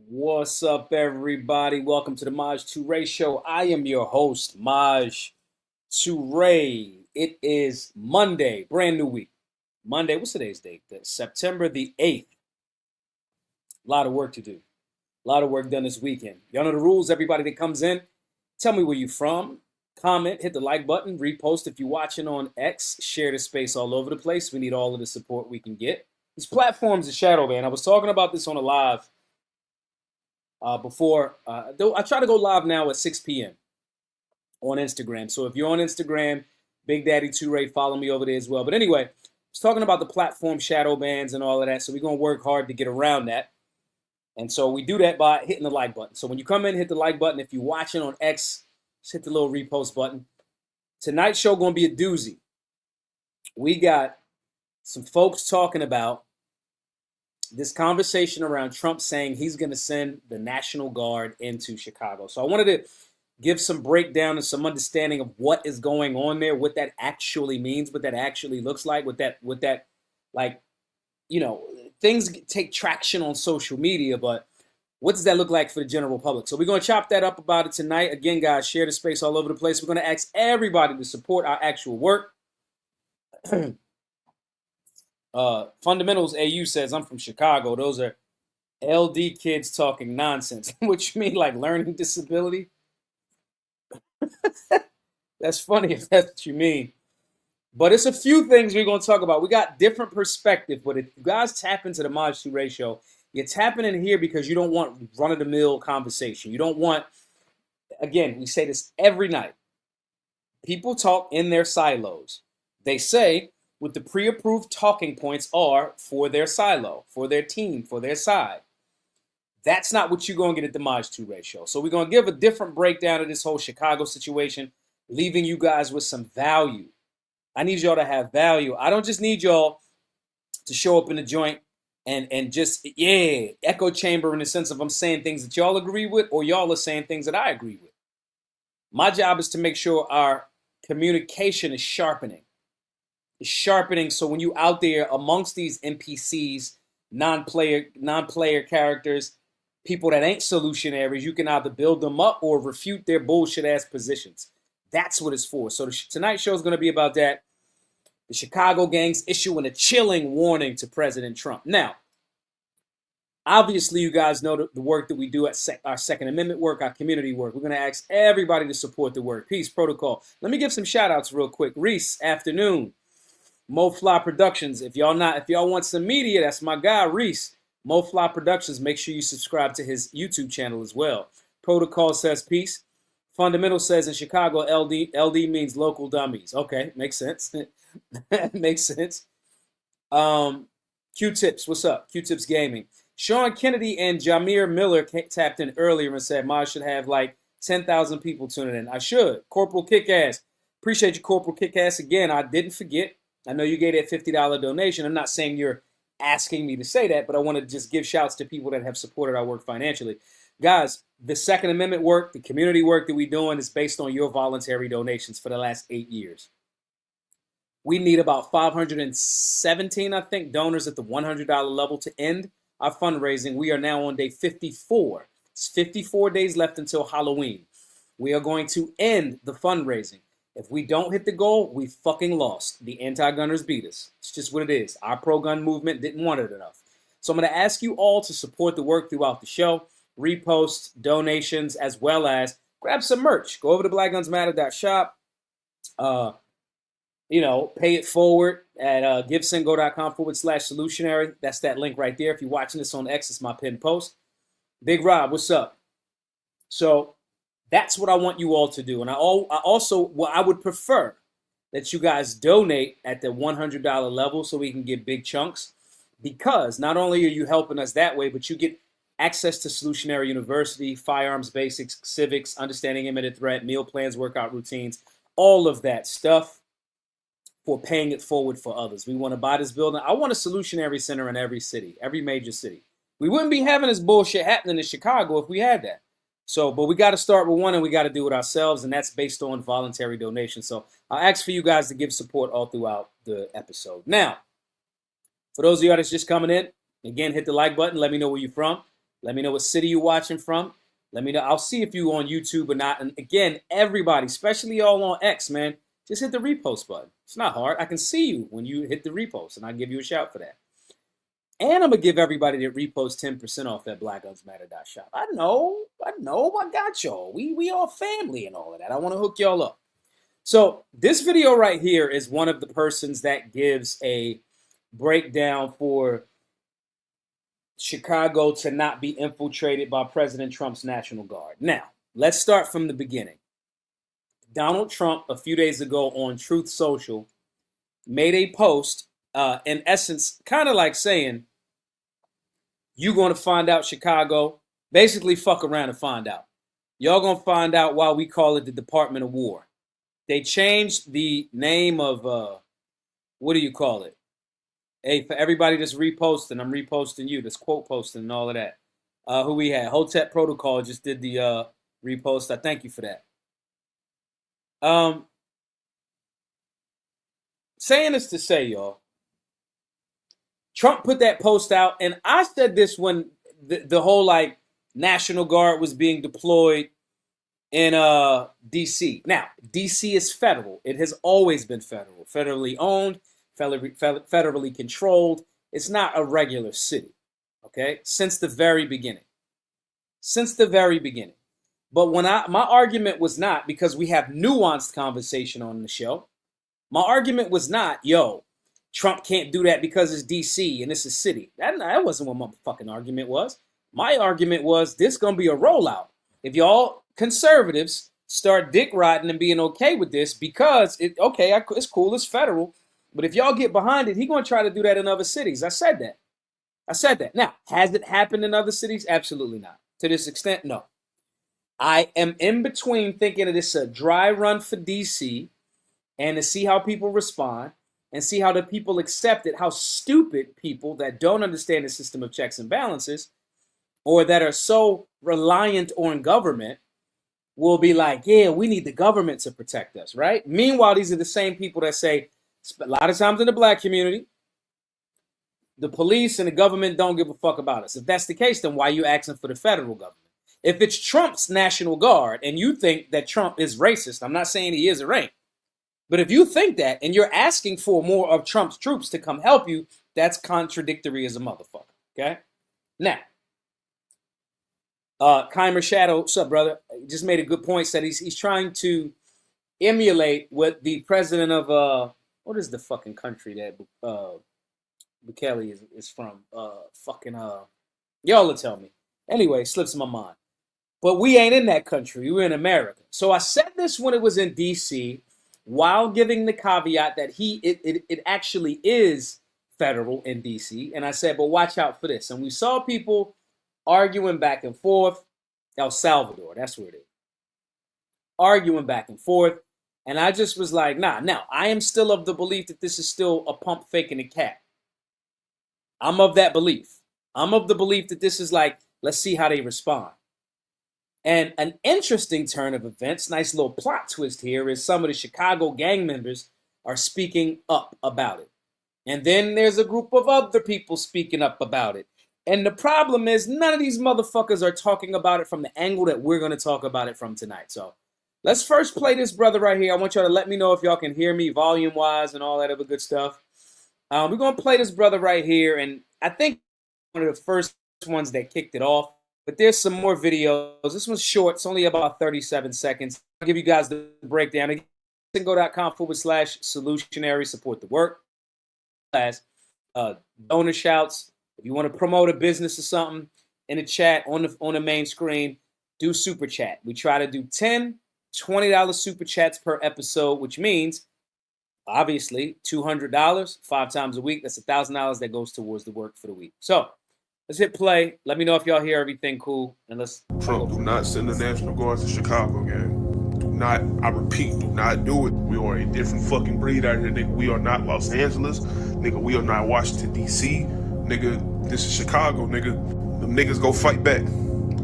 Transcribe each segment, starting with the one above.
What's up, everybody? Welcome to the Maj Toure Show. I am your host, Maj Toure. It is Monday, brand new week. Monday, what's today's date? September the 8th. A lot of work to do. A lot of work done this weekend. Y'all know the rules. Everybody that comes in, tell me where you from. Comment, hit the like button, repost if you're watching on X. Share the space all over the place. We need all of the support we can get. These platforms are shadow ban. I was talking about this on a live before. I try to go live now at 6 p.m. on Instagram. So if you're on Instagram, Big Daddy Toure, follow me over there as well. But anyway, I was talking about the platform shadow bans and all of that. So we're going to work hard to get around that. And so we do that by hitting the like button. So when you come in, hit the like button. If you're watching on X, just hit the little repost button. Tonight's show going to be a doozy. We got some folks talking about this conversation around Trump saying he's going to send the National Guard into Chicago. So I wanted to give some breakdown and some understanding of what is going on there, what that actually means, what that actually looks like, what that like, you know, things take traction on social media, but what does that look like for the general public? So we're going to chop that up about it tonight. Again, guys, share the space all over the place. We're going to ask everybody to support our actual work. Fundamentals AU says, I'm from Chicago. Those are LD kids talking nonsense. What you mean, like learning disability? That's funny if that's what you mean. But it's a few things we're going to talk about. We got different perspective, but if you guys tap into the Maj Toure Show, you're tapping in here because you don't want run-of-the-mill conversation. You don't want, again, we say this every night. People talk in their silos. They say what the pre-approved talking points are for their silo, for their team, for their side. That's not what you're going to get at the Maj Toure Show. So we're going to give a different breakdown of this whole Chicago situation, leaving you guys with some value. I need y'all to have value. I don't just need y'all to show up in the joint and just, echo chamber in the sense of I'm saying things that y'all agree with or y'all are saying things that I agree with. My job is to make sure our communication is sharpening. It's sharpening so when you out there amongst these NPCs, non-player characters, people that ain't solutionaries, you can either build them up or refute their bullshit-ass positions. That's what it's for. So tonight's show is going to be about that. The Chicago gangs issuing a chilling warning to President Trump. Now, obviously, you guys know the work that we do at our Second Amendment work, our community work. We're going to ask everybody to support the work. Peace, protocol. Let me give some shout-outs real quick. Reese, afternoon. MoFly Productions. If y'all want some media, that's my guy, Reese. MoFly Productions. Make sure you subscribe to his YouTube channel as well. Protocol says peace. Fundamental says in Chicago, LD means local dummies. Okay, makes sense. Makes sense. Q-Tips, what's up? Q-Tips Gaming. Sean Kennedy and Jameer Miller tapped in earlier and said, Maj should have like 10,000 people tuning in. I should. Corporal Kickass. Appreciate you, Corporal Kickass. Again, I didn't forget. I know you gave that $50 donation. I'm not saying you're asking me to say that, but I want to just give shouts to people that have supported our work financially. Guys, the Second Amendment work, the community work that we're doing is based on your voluntary donations for the last 8 years. We need about 517, I think, donors at the $100 level to end our fundraising. We are now on day 54. It's 54 days left until Halloween. We are going to end the fundraising. If we don't hit the goal, we fucking lost. The anti-gunners beat us. It's just what it is. Our pro-gun movement didn't want it enough. So I'm going to ask you all to support the work throughout the show. Reposts, donations, as well as grab some merch. Go over to blackgunsmatter.shop. Pay it forward at givesendgo.com/solutionary. That's that link right there. If you're watching this on X, it's my pinned post. Big Rob, what's up? So that's what I want you all to do. And I would prefer that you guys donate at the $100 level so we can get big chunks, because not only are you helping us that way, but you get access to Solutionary University, firearms basics, civics, understanding imminent threat, meal plans, workout routines, all of that stuff for paying it forward for others. We want to buy this building. I want a Solutionary Center in every city, every major city. We wouldn't be having this bullshit happening in Chicago if we had that. So, but we got to start with one and we got to do it ourselves, and that's based on voluntary donations. So I'll ask for you guys to give support all throughout the episode. Now, for those of you that's just coming in, again, hit the like button. Let me know where you're from. Let me know what city you're watching from. Let me know. I'll see if you on YouTube or not. And again, everybody, especially y'all on X, man, just hit the repost button. It's not hard. I can see you when you hit the repost, and I'll give you a shout for that. And I'm gonna give everybody that repost 10% off at blackgunsmatter.shop. I know, I got y'all. We all family and all of that. I want to hook y'all up. So this video right here is one of the persons that gives a breakdown for Chicago to not be infiltrated by President Trump's National Guard. Now, let's start from the beginning. Donald Trump, a few days ago on Truth Social, made a post, in essence, kind of like saying, you're going to find out Chicago, basically fuck around and find out. Y'all going to find out why we call it the Department of War. They changed the name of, what do you call it? Hey, for everybody that's reposting, I'm reposting you, that's quote posting and all of that. Who we had? Hotep Protocol just did the repost. I thank you for that. Saying this to say, y'all, Trump put that post out, and I said this when the whole like National Guard was being deployed in D.C. Now, D.C. is federal. It has always been federal, federally owned, federally controlled. It's not a regular city, okay? Since the very beginning. Since the very beginning. But when my argument was not, because we have nuanced conversation on the show, my argument was not, yo, Trump can't do that because it's D.C. and it's a city. That wasn't what my fucking argument was. My argument was this going to be a rollout. If y'all conservatives start dick riding and being okay with this because, it's cool, it's federal, but if y'all get behind it, he's going to try to do that in other cities. I said that. Now, has it happened in other cities? Absolutely not. To this extent, no. I am in between thinking that it's a dry run for D.C. and to see how people respond and see how the people accept it, how stupid people that don't understand the system of checks and balances or that are so reliant on government will be like, yeah, we need the government to protect us, right? Meanwhile, these are the same people that say, a lot of times in the black community, the police and the government don't give a fuck about us. If that's the case, then why are you asking for the federal government? If it's Trump's National Guard and you think that Trump is racist, I'm not saying he is or ain't, but if you think that and you're asking for more of Trump's troops to come help you, that's contradictory as a motherfucker, okay? Now, Keimer Shadow, what's up, brother? He just made a good point, said he's trying to emulate what the president of, what is the fucking country that Bukele is from? Y'all will tell me. Anyway, slips my mind. But we ain't in that country. We're in America. So I said this when it was in D.C., while giving the caveat that it actually is federal in D.C. And I said, but watch out for this. And we saw people arguing back and forth. El Salvador, that's where it is. Arguing back and forth. And I just was like, nah. Now, I am still of the belief that this is still a pump faking a cat. I'm of that belief. I'm of the belief that this is like, let's see how they respond. And an interesting turn of events, nice little plot twist here, is some of the Chicago gang members are speaking up about it. And then there's a group of other people speaking up about it. And the problem is none of these motherfuckers are talking about it from the angle that we're going to talk about it from tonight. So let's first play this brother right here. I want y'all to let me know if y'all can hear me volume-wise and all that other good stuff. We're going to play this brother right here. And I think one of the first ones that kicked it off. But there's some more videos. This one's short. It's only about 37 seconds. I'll give you guys the breakdown. Again, go.com/solutionary. Support the work. Donor shouts. If you want to promote a business or something in the chat on the main screen, do super chat. We try to do $10, $20 super chats per episode, which means obviously $200 5 times a week. That's $1,000 that goes towards the work for the week. So let's hit play. Let me know if y'all hear everything cool. And let's Trump, do not send the National Guard to Chicago, gang. Do not, I repeat, do not do it. We are a different fucking breed out here, nigga. We are not Los Angeles. Nigga, we are not Washington, D.C. Nigga, this is Chicago, nigga. Them niggas go fight back.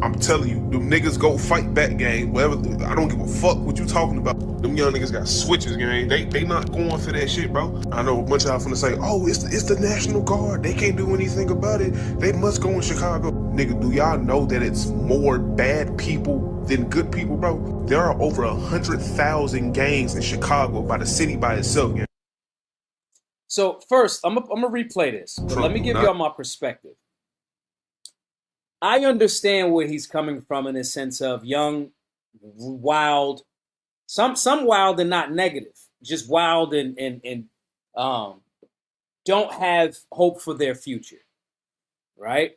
I'm telling you, them niggas go fight back, gang. Whatever, I don't give a fuck what you talking about. Them young niggas got switches, gang. They not going for that shit, bro. I know a bunch of y'all finna say, oh, it's the National Guard. They can't do anything about it. They must go in Chicago. Nigga, do y'all know that it's more bad people than good people, bro? There are over 100,000 gangs in Chicago by the city by itself, gang. So first, I'm gonna replay this, but let me give y'all my perspective. I understand where he's coming from in the sense of young, wild, some wild and not negative, just wild and don't have hope for their future, right?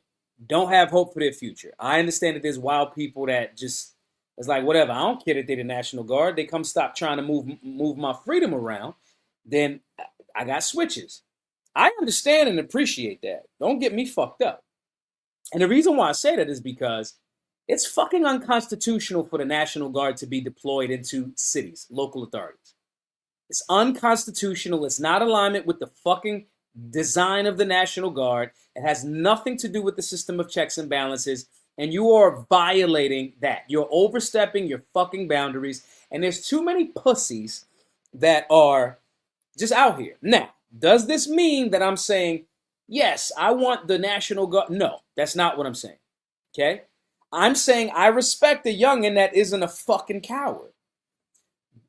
Don't have hope for their future. I understand that there's wild people that just, it's like, whatever, I don't care that they're the National Guard. They come stop trying to move my freedom around, then I got switches. I understand and appreciate that. Don't get me fucked up. And the reason why I say that is because it's fucking unconstitutional for the National Guard to be deployed into cities, local authorities. It's unconstitutional. It's not alignment with the fucking design of the National Guard. It has nothing to do with the system of checks and balances. And you are violating that. You're overstepping your fucking boundaries. And there's too many pussies that are just out here. Now, does this mean that I'm saying, yes, I want the National Guard? No, that's not what I'm saying. Okay? I'm saying I respect a youngin' that isn't a fucking coward.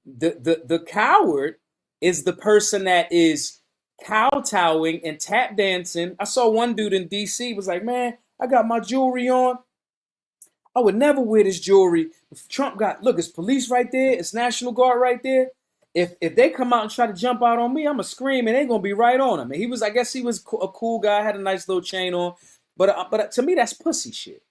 The coward is the person that is kowtowing and tap dancing. I saw one dude in DC was like, man, I got my jewelry on. I would never wear this jewelry. If Trump got, look, it's police right there. It's National Guard right there. If they come out and try to jump out on me, I'm going to scream and they're going to be right on him. And he was, I guess he was a cool guy, had a nice little chain on. But to me, that's pussy shit.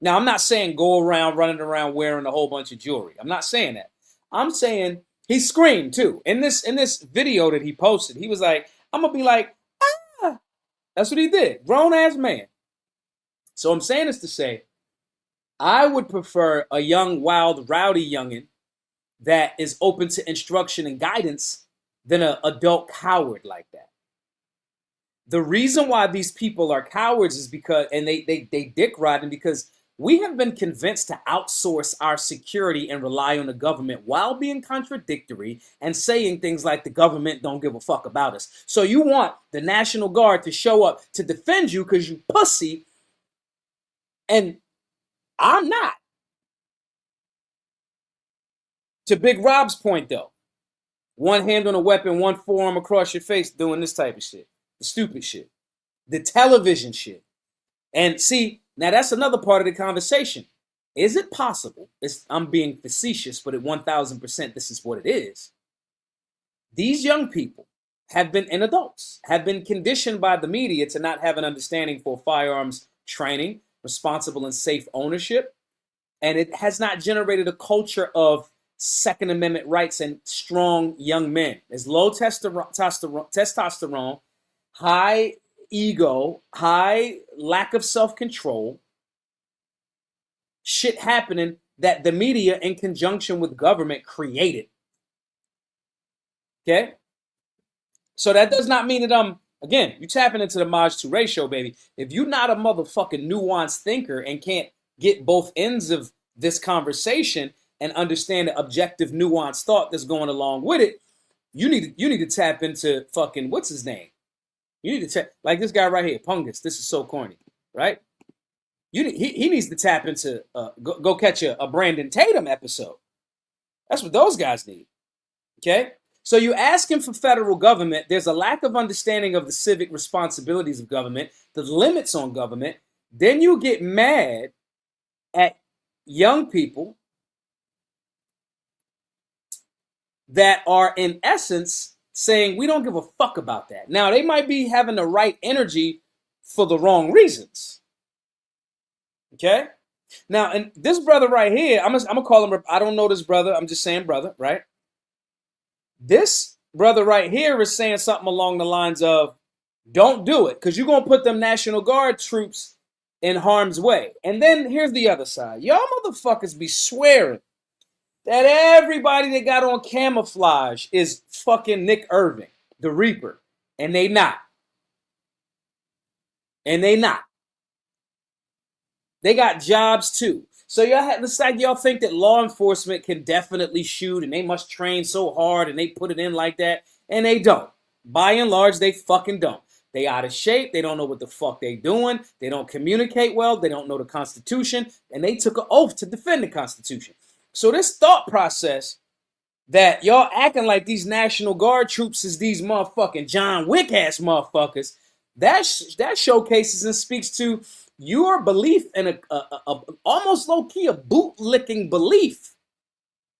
Now, I'm not saying go around running around wearing a whole bunch of jewelry. I'm not saying that. I'm saying he screamed too. In this video that he posted, he was like, I'm going to be like, ah. That's what he did. Grown ass man. So I'm saying this to say, I would prefer a young, wild, rowdy youngin' that is open to instruction and guidance than an adult coward like that. The reason why these people are cowards is because, and they dick riding because we have been convinced to outsource our security and rely on the government while being contradictory and saying things like the government don't give a fuck about us. So you want the National Guard to show up to defend you because you pussy, and I'm not. To Big Rob's point, though, one hand on a weapon, one forearm across your face doing this type of shit. The stupid shit. The television shit. And see, now that's another part of the conversation. Is it possible, I'm being facetious, but at 1,000% this is what it is. These young people have been, and adults, have been conditioned by the media to not have an understanding for firearms training, responsible and safe ownership. And it has not generated a culture of Second Amendment rights and strong young men. There's low testosterone, high ego, high lack of self-control, shit happening that the media in conjunction with government created. Okay? So that does not mean that again, you're tapping into the Maj 2 ratio, baby. If you're not a motherfucking nuanced thinker and can't get both ends of this conversation and understand the objective nuanced thought that's going along with it, you need to tap into fucking, what's his name? You need to tap, like this guy right here, Pungus. This is so corny, right? He needs to tap into, go catch a Brandon Tatum episode. That's what those guys need, okay? So you asking for federal government, there's a lack of understanding of the civic responsibilities of government, the limits on government. Then you get mad at young people that are in essence saying we don't give a fuck about that. Now, they might be having the right energy for the wrong reasons. Okay? Now, and this brother right here, I'm gonna call him, I don't know this brother, I'm just saying brother, right? This brother right here is saying something along the lines of, don't do it, because you're going to put them National Guard troops in harm's way. And then here's the other side. Y'all motherfuckers be swearing that everybody that got on camouflage is fucking Nick Irving, the Reaper. And they not. And they not. They got jobs too. So it's like y'all think that law enforcement can definitely shoot and they must train so hard and they put it in like that. And they don't. By and large, they fucking don't. They out of shape. They don't know what the fuck they doing. They don't communicate well. They don't know the Constitution. And they took an oath to defend the Constitution. So this thought process that y'all acting like these National Guard troops is these motherfucking John Wick ass motherfuckers, that showcases and speaks to your belief in a almost low key a bootlicking belief.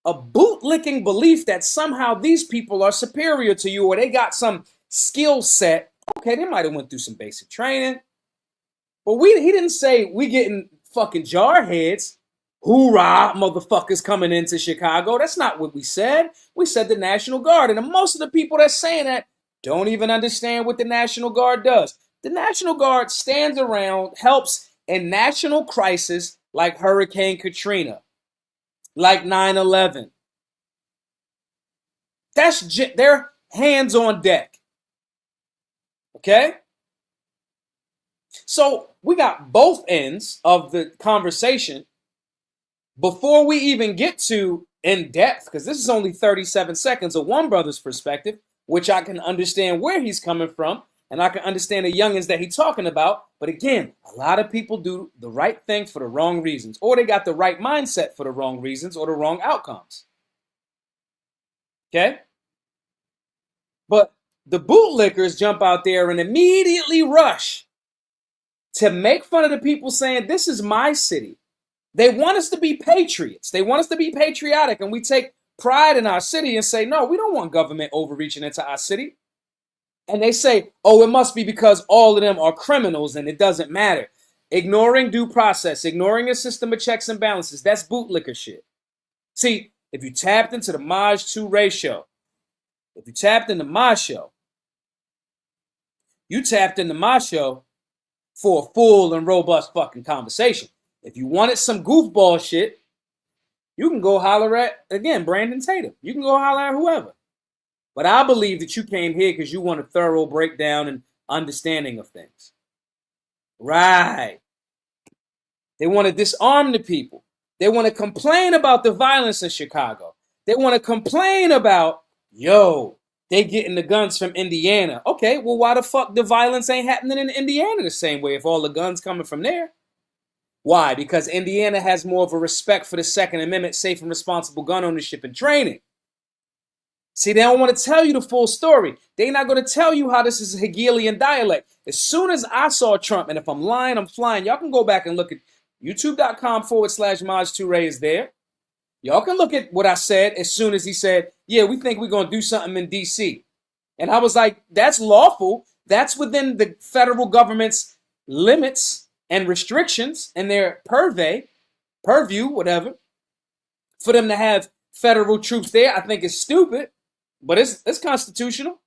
A bootlicking belief that somehow these people are superior to you or they got some skill set. Okay, they might have went through some basic training. But he didn't say we getting fucking jarheads. Hoorah, motherfuckers coming into Chicago. That's not what we said. We said the National Guard. And most of the people that's saying that don't even understand what the National Guard does. The National Guard stands around, helps in national crisis like Hurricane Katrina, like 9/11. They're hands on deck. Okay? So we got both ends of the conversation before we even get to in depth, because this is only 37 seconds of one brother's perspective, which I can understand where he's coming from, and I can understand the youngins that he's talking about. But again, a lot of people do the right thing for the wrong reasons, or they got the right mindset for the wrong reasons or the wrong outcomes. Okay? But the bootlickers jump out there and immediately rush to make fun of the people saying, this is my city. They want us to be patriots. They want us to be patriotic, and we take pride in our city and say, no, we don't want government overreaching into our city. And they say, oh, it must be because all of them are criminals and it doesn't matter. Ignoring due process, ignoring a system of checks and balances, that's bootlicker shit. See, if you tapped into the Maj 2 ratio, if you tapped into my show, you tapped into my show for a full and robust fucking conversation. If you wanted some goofball shit, you can go holler at, again, Brandon Tatum. You can go holler at whoever. But I believe that you came here because you want a thorough breakdown and understanding of things. Right. They want to disarm the people. They want to complain about the violence in Chicago. They want to complain about, yo, they getting the guns from Indiana. Okay, well, why the fuck the violence ain't happening in Indiana the same way if all the guns coming from there? Why? Because Indiana has more of a respect for the Second Amendment, safe and responsible gun ownership and training. See, they don't want to tell you the full story. They're not going to tell you how this is a Hegelian dialect. As soon as I saw Trump, and if I'm lying, I'm flying. Y'all can go back and look at youtube.com/Maj2Ray is there. Y'all can look at what I said as soon as he said, yeah, we think we're going to do something in D.C. And I was like, that's lawful. That's within the federal government's limits and restrictions and their purview, whatever. For them to have federal troops there, I think is stupid, but it's constitutional.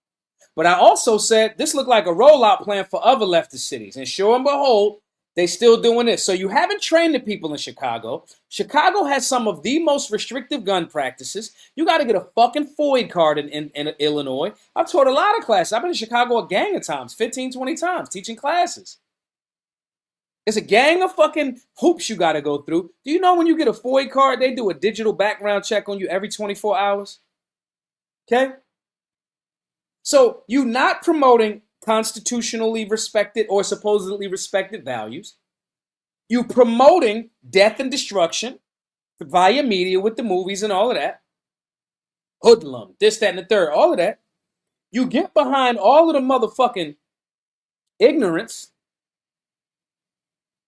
But I also said this looked like a rollout plan for other leftist cities. And sure and behold, they still doing this. So you haven't trained the people in Chicago. Chicago has some of the most restrictive gun practices. You got to get a fucking FOID card in Illinois. I've taught a lot of classes. I've been in Chicago a gang of times, 15, 20 times, teaching classes. It's a gang of fucking hoops you got to go through. Do you know when you get a FOID card, they do a digital background check on you every 24 hours? Okay? So you're not promoting constitutionally respected or supposedly respected values. You're promoting death and destruction via media with the movies and all of that. Hoodlum, this, that, and the third, all of that. You get behind all of the motherfucking ignorance.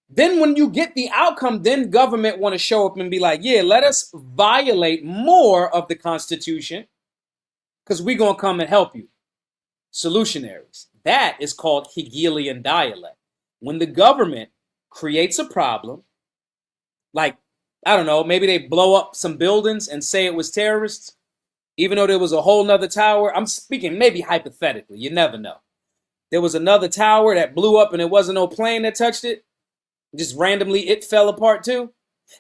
Then when you get the outcome, then government want to show up and be like, yeah, let us violate more of the Constitution because we're going to come and help you. Solutionaries. That is called Hegelian dialect. When the government creates a problem, like, I don't know, maybe they blow up some buildings and say it was terrorists, even though there was a whole nother tower. I'm speaking maybe hypothetically. You never know. There was another tower that blew up and it wasn't no plane that touched it. Just randomly, it fell apart too.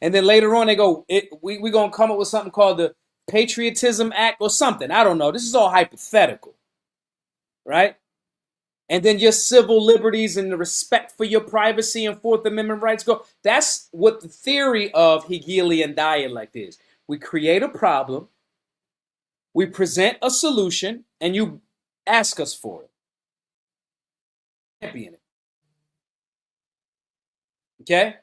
And then later on, they go, we're going to come up with something called the Patriotism Act or something. I don't know. This is all hypothetical, right? And then your civil liberties and the respect for your privacy and Fourth Amendment rights go. That's what the theory of Hegelian dialect is. We create a problem, we present a solution, and you ask us for it. champion it. Okay?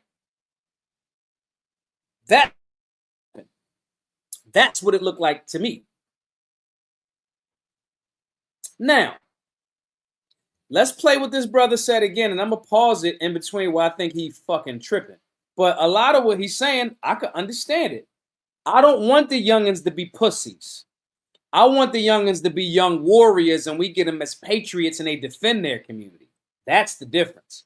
That's what it looked like to me. Now, let's play what this brother said again, and I'm going to pause it in between where I think he fucking tripping. But a lot of what he's saying, I could understand it. I don't want the youngins to be pussies. I want the youngins to be young warriors, and we get them as patriots, and they defend their community. That's the difference.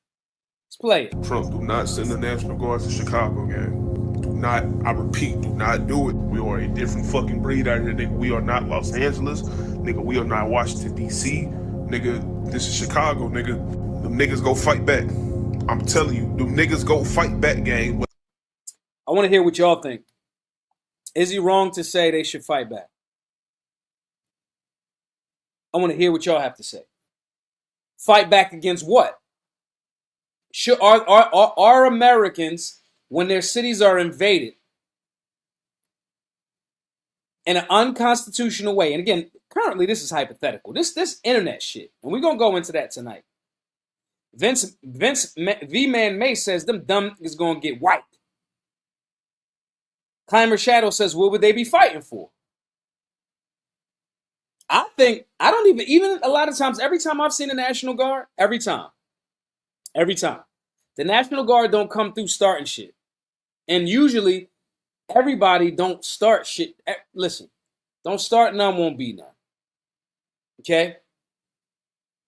Let's play it. Trump, do not send the National Guards to Chicago, gang. Do not, I repeat, do not do it. We are a different fucking breed out here, nigga. We are not Los Angeles. Nigga, we are not Washington, D.C. Nigga, this is Chicago, nigga. Them niggas go fight back. I'm telling you, them niggas go fight back, gang. I want to hear what y'all think. Is he wrong to say they should fight back? I want to hear what y'all have to say. Fight back against what? Are Americans, when their cities are invaded in an unconstitutional way, and again, currently this is hypothetical, this internet shit, and we're going to go into that tonight. Vince V-Man May says them dumb is going to get wiped. Climber Shadow says, what would they be fighting for? I think, I don't even a lot of times, every time I've seen the National Guard, every time, the National Guard don't come through starting shit. And usually, everybody don't start shit. Listen, don't start none, won't be none. Okay?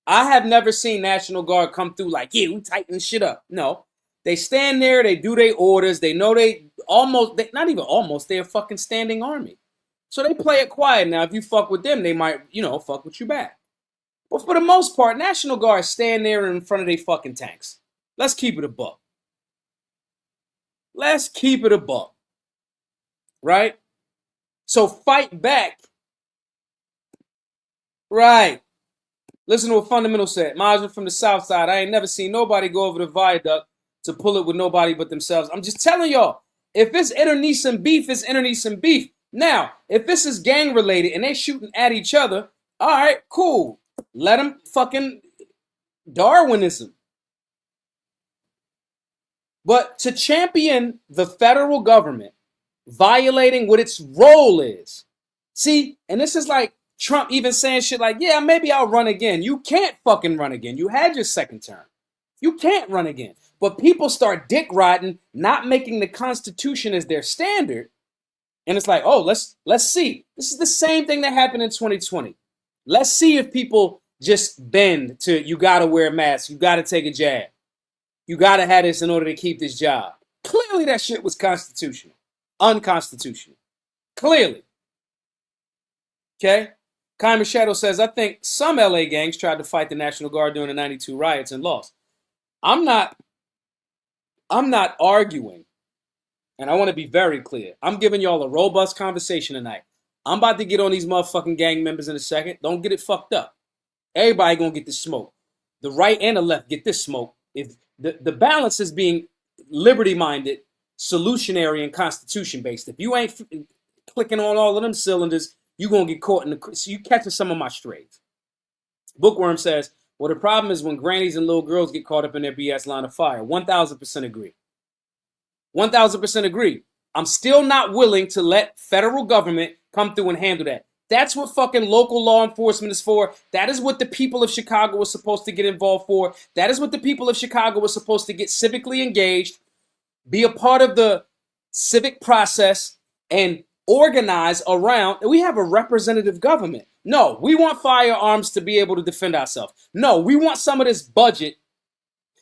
I have never seen National Guard come through like, yeah, we tighten shit up. No. They stand there, they do their orders, they know not even almost, they're a fucking standing army. So they play it quiet. Now, if you fuck with them, they might, fuck with you back. But for the most part, National Guard stand there in front of their fucking tanks. Let's keep it a buck. Let's keep it a buck. Right? So fight back. Right. Listen to what Fundamental said. Major from the South Side. I ain't never seen nobody go over the viaduct to pull it with nobody but themselves. I'm just telling y'all, if it's internecine beef, it's internecine beef. Now, if this is gang related and they shooting at each other, all right, cool. Let them fucking Darwinism. But to champion the federal government violating what its role is. See, and this is like Trump even saying shit like, yeah, maybe I'll run again. You can't fucking run again. You had your second term. You can't run again. But people start dick riding, not making the Constitution as their standard. And it's like, oh, let's see. This is the same thing that happened in 2020. Let's see if people just bend to, you got to wear a mask. You got to take a jab. You got to have this in order to keep this job. Clearly that shit was constitutional. Unconstitutional. Clearly. Okay? Kai Shadow says, I think some LA gangs tried to fight the National Guard during the 92 riots and lost. I'm not arguing. And I want to be very clear. I'm giving y'all a robust conversation tonight. I'm about to get on these motherfucking gang members in a second. Don't get it fucked up. Everybody gonna get this smoke. The right and the left get this smoke. If the balance is being liberty-minded, solutionary, and constitution-based. If you ain't clicking on all of them cylinders, you're gonna get caught in the... So you catching some of my strays. Bookworm says, well, the problem is when grannies and little girls get caught up in their BS line of fire. 1,000% agree. 1,000% agree. I'm still not willing to let federal government come through and handle that. That's what fucking local law enforcement is for. That is what the people of Chicago are supposed to get involved for. That is what the people of Chicago are supposed to get civically engaged, be a part of the civic process, and organize around. We have a representative government. No, we want firearms to be able to defend ourselves. No, we want some of this budget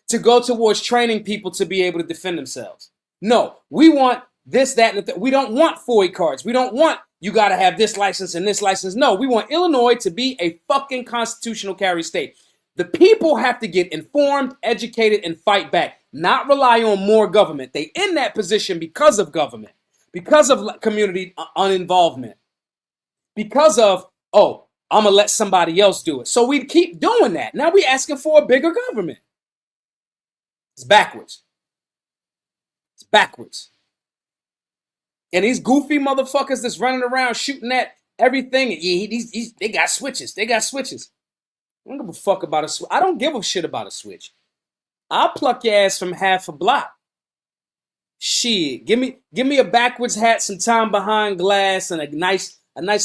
to go towards training people to be able to defend themselves. No, we want this, that, and we don't want FOIA cards. We don't want you got to have this license and this license. No, we want Illinois to be a fucking constitutional carry state. The people have to get informed, educated, and fight back, not rely on more government. They in that position because of government, because of community uninvolvement, because of, oh, I'm going to let somebody else do it. So we keep doing that. Now we asking for a bigger government. It's backwards. It's backwards. And these goofy motherfuckers that's running around shooting at everything, they got switches. They got switches. I don't give a fuck about a switch. I don't give a shit about a switch. I'll pluck your ass from half a block. Shit, give me a backwards hat, some time behind glass, and a nice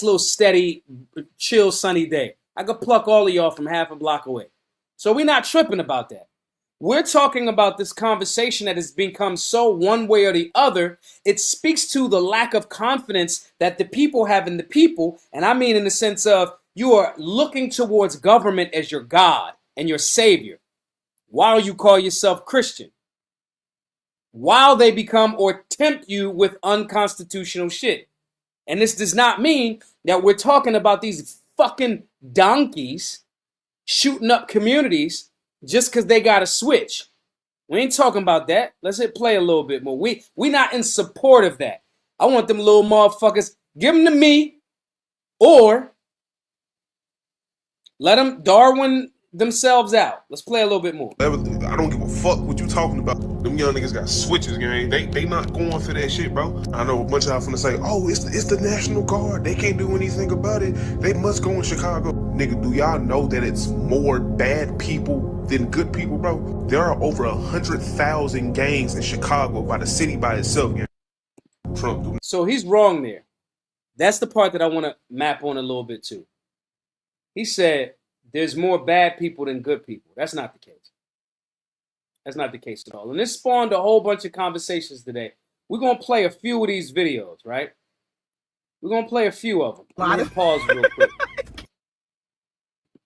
little steady, chill, sunny day. I could pluck all of y'all from half a block away. So we're not tripping about that. We're talking about this conversation that has become so one way or the other. It speaks to the lack of confidence that the people have in the people. And I mean in the sense of you are looking towards government as your God and your savior while you call yourself Christian. While they become or tempt you with unconstitutional shit. And this does not mean that we're talking about these fucking donkeys shooting up communities just because they got a switch. We ain't talking about that. Let's hit play a little bit more. We not in support of that. I want them little motherfuckers, give them to me, or let them Darwin themselves out. Let's play a little bit more. I don't give a fuck what you talking about. Them young niggas got switches, gang. They not going for that shit, bro. I know a bunch of y'all finna say, oh, it's the National Guard. They can't do anything about it. They must go in Chicago. Nigga, do y'all know that it's more bad people than good people, bro? There are over 100,000 gangs in Chicago by the city by itself, gang. Trump. So he's wrong there. That's the part that I want to map on a little bit too. He said there's more bad people than good people. That's not the case. That's not the case at all. And this spawned a whole bunch of conversations today. We're going to play a few of these videos, right? We're going to play a few of them. Let me pause real quick.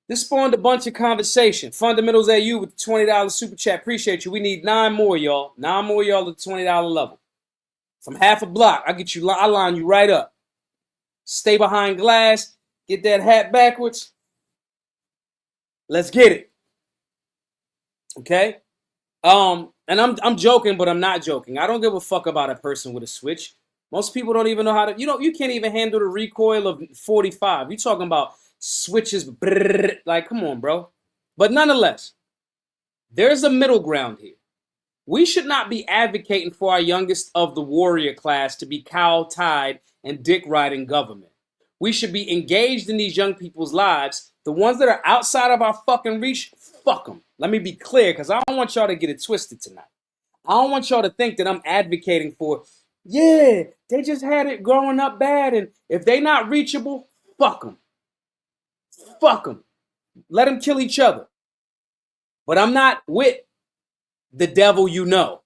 This spawned a bunch of conversation. Fundamentals AU with the $20 super chat. Appreciate you. We need 9 more, y'all. 9 more, y'all, at the $20 level. From half a block, I line you right up. Stay behind glass. Get that hat backwards. Let's get it. Okay? And I'm joking, but I'm not joking. I don't give a fuck about a person with a switch. Most people don't even know how to, you can't even handle the recoil of 45. You talking about switches, like, come on, bro. But nonetheless, there's a middle ground here. We should not be advocating for our youngest of the warrior class to be cow-tied and dick-riding government. We should be engaged in these young people's lives. The ones that are outside of our fucking reach, fuck them. Let me be clear, because I don't want y'all to get it twisted tonight. I don't want y'all to think that I'm advocating for, yeah, they just had it growing up bad, and if they not reachable, fuck them. Fuck them. Let them kill each other. But I'm not with the devil, you know.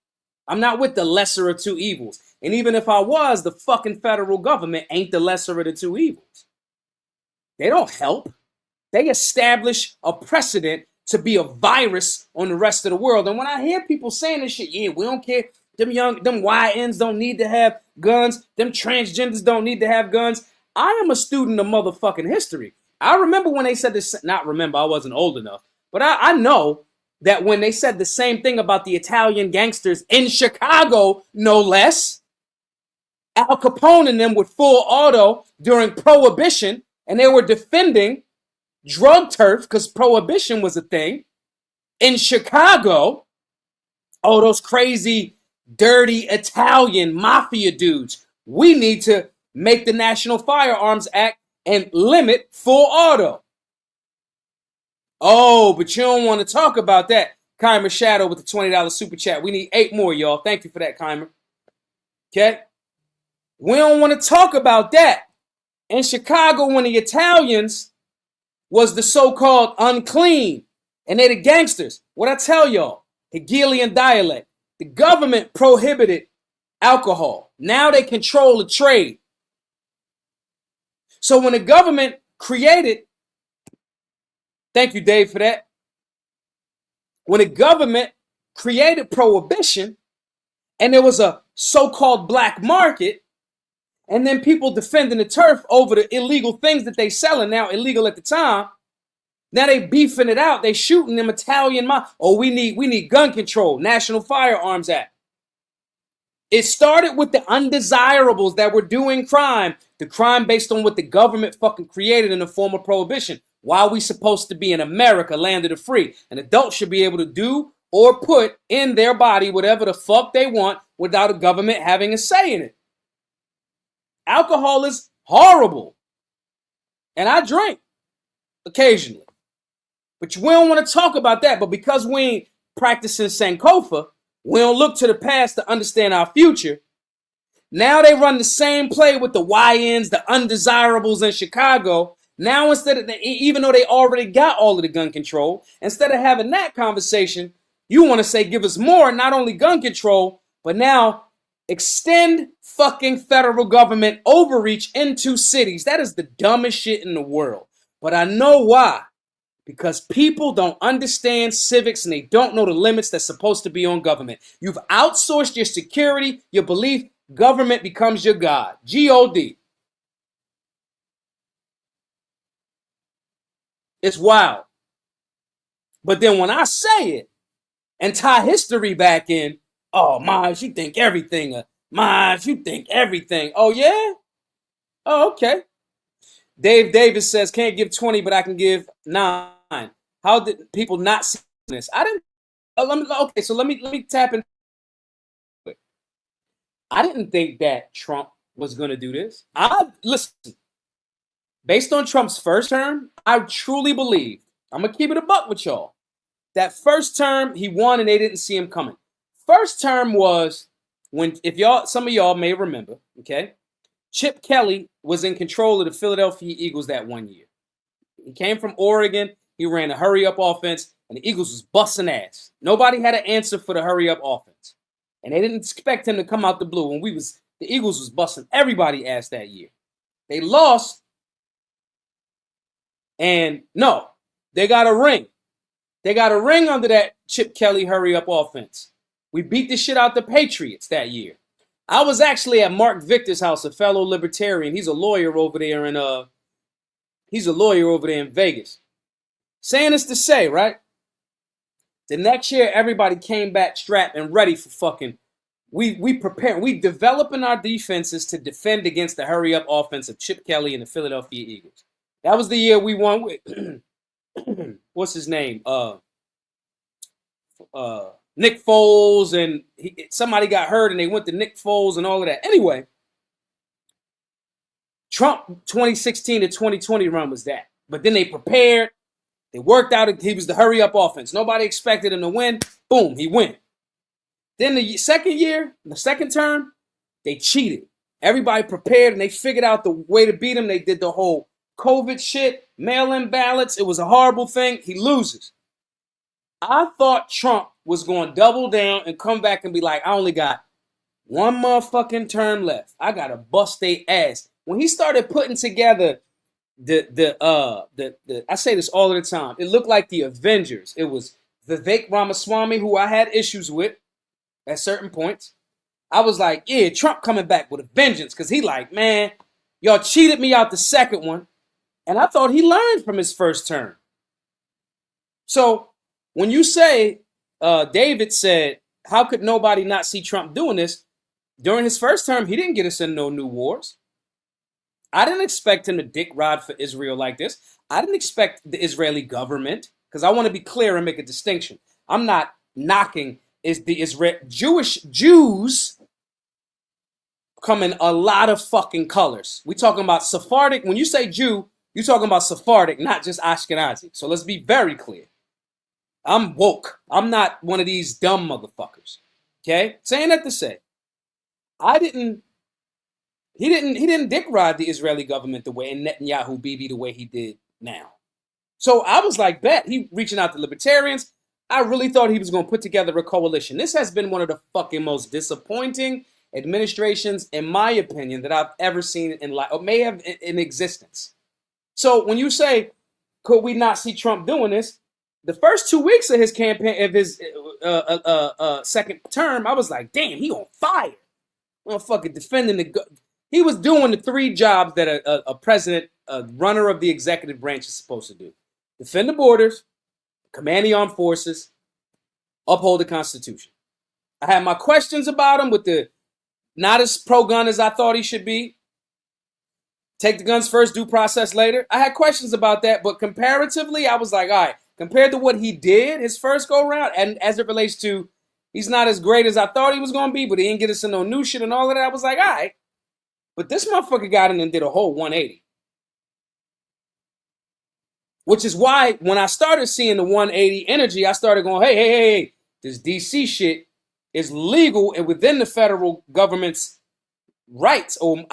I'm not with the lesser of two evils. And even if I was, the fucking federal government ain't the lesser of the two evils. They don't help. They establish a precedent to be a virus on the rest of the world. And when I hear people saying this shit, yeah, we don't care. Them YNs don't need to have guns. Them transgenders don't need to have guns. I am a student of motherfucking history. I remember when they said this, not remember, I wasn't old enough. But I know that when they said the same thing about the Italian gangsters in Chicago, no less, Al Capone and them with full auto during Prohibition, and they were defending drug turf because Prohibition was a thing in Chicago. Oh, those crazy, dirty Italian mafia dudes. We need to make the National Firearms Act and limit full auto. Oh, but you don't want to talk about that. Kymer Shadow with the $20 super chat. We need 8 more, y'all. Thank you for that, Kymer. Okay? We don't want to talk about that. In Chicago, when the Italians was the so-called unclean, and they the gangsters, what I tell y'all, Hegelian dialect, the government prohibited alcohol. Now they control the trade. So when the government created, thank you, Dave, for that. When the government created prohibition, and there was a so-called black market, and then people defending the turf over the illegal things that they selling, now illegal at the time. Now they beefing it out. They shooting them Italian. We need gun control. National Firearms Act. It started with the undesirables that were doing crime. The crime based on what the government fucking created in the form of prohibition. Why are we supposed to be in America, land of the free? And adults should be able to do or put in their body whatever the fuck they want without a government having a say in it. Alcohol is horrible. And I drink occasionally. But we don't want to talk about that. But because we ain't practicing Sankofa, we don't look to the past to understand our future. Now they run the same play with the YNs, the undesirables in Chicago. Now instead of, even though they already got all of the gun control, instead of having that conversation, you want to say give us more, not only gun control, but now extend fucking federal government overreach into cities. That is the dumbest shit in the world. But I know why. Because people don't understand civics and they don't know the limits that's supposed to be on government. You've outsourced your security, your belief, government becomes your God. G-O-D. It's wild. But then when I say it and tie history back in, oh, Maj, you think everything. Maj, you think everything. Oh, yeah? Oh, okay. Dave Davis says, can't give 20, but I can give 9. How did people not see this? I didn't. Let me tap in. I didn't think that Trump was going to do this. Listen. Based on Trump's first term, I truly believe, I'm gonna keep it a buck with y'all, that first term he won and they didn't see him coming. First term was when, some of y'all may remember, okay, Chip Kelly was in control of the Philadelphia Eagles that one year. He came from Oregon. He ran a hurry-up offense, and the Eagles was busting ass. Nobody had an answer for the hurry-up offense, and they didn't expect him to come out the blue. And the Eagles was busting everybody ass that year. They lost, and no, they got a ring. They got a ring under that Chip Kelly hurry-up offense. We beat the shit out the Patriots that year. I was actually at Mark Victor's house, a fellow libertarian. He's a lawyer over there in Vegas. Saying this to say, right? The next year, everybody came back strapped and ready for fucking. We preparing. We developing our defenses to defend against the hurry-up offense of Chip Kelly and the Philadelphia Eagles. That was the year we won with. What's his name? Nick Foles, and somebody got hurt, and they went to Nick Foles and all of that. Anyway, Trump 2016 to 2020 run was that. But then they prepared. They worked out. He was the hurry-up offense. Nobody expected him to win. Boom, he win. Then the second term, they cheated. Everybody prepared, and they figured out the way to beat him. They did the whole COVID shit, mail-in ballots. It was a horrible thing. He loses. I thought Trump was going to double down and come back and be like, I only got one motherfucking term left. I got to bust their ass. When he started putting together I say this all the time. It looked like the Avengers. It was Vivek Ramaswamy, who I had issues with at certain points. I was like, yeah, Trump coming back with a vengeance, because he like, man, y'all cheated me out the second one. And I thought he learned from his first term. So when you say, David said, how could nobody not see Trump doing this? During his first term, he didn't get us in no new wars. I didn't expect him to dick ride for Israel like this. I didn't expect the Israeli government, because I want to be clear and make a distinction. I'm not knocking Jews come in a lot of fucking colors. We talking about Sephardic. When you say Jew, you're talking about Sephardic, not just Ashkenazi. So let's be very clear. I'm woke. I'm not one of these dumb motherfuckers. Okay? Saying that to say, He didn't dick ride the Israeli government the way, and Netanyahu Bibi the way he did now. So I was like, bet, he reaching out to libertarians. I really thought he was going to put together a coalition. This has been one of the fucking most disappointing administrations, in my opinion, that I've ever seen in life, or may have in existence. So when you say, could we not see Trump doing this? The first 2 weeks of his campaign, of his second term, I was like, damn, he on fire. Motherfucker defending he was doing the 3 jobs that a president, a runner of the executive branch is supposed to do. Defend the borders, command the armed forces, uphold the Constitution. I had my questions about him with the not as pro-gun as I thought he should be. Take the guns first, due process later. I had questions about that, but comparatively, I was like, all right, compared to what he did his first go-round, and as it relates to, he's not as great as I thought he was going to be, but he didn't get us in no new shit and all of that, I was like, all right. But this motherfucker got in and did a whole 180. Which is why when I started seeing the 180 energy, I started going, hey, this DC shit is legal and within the federal government's rights or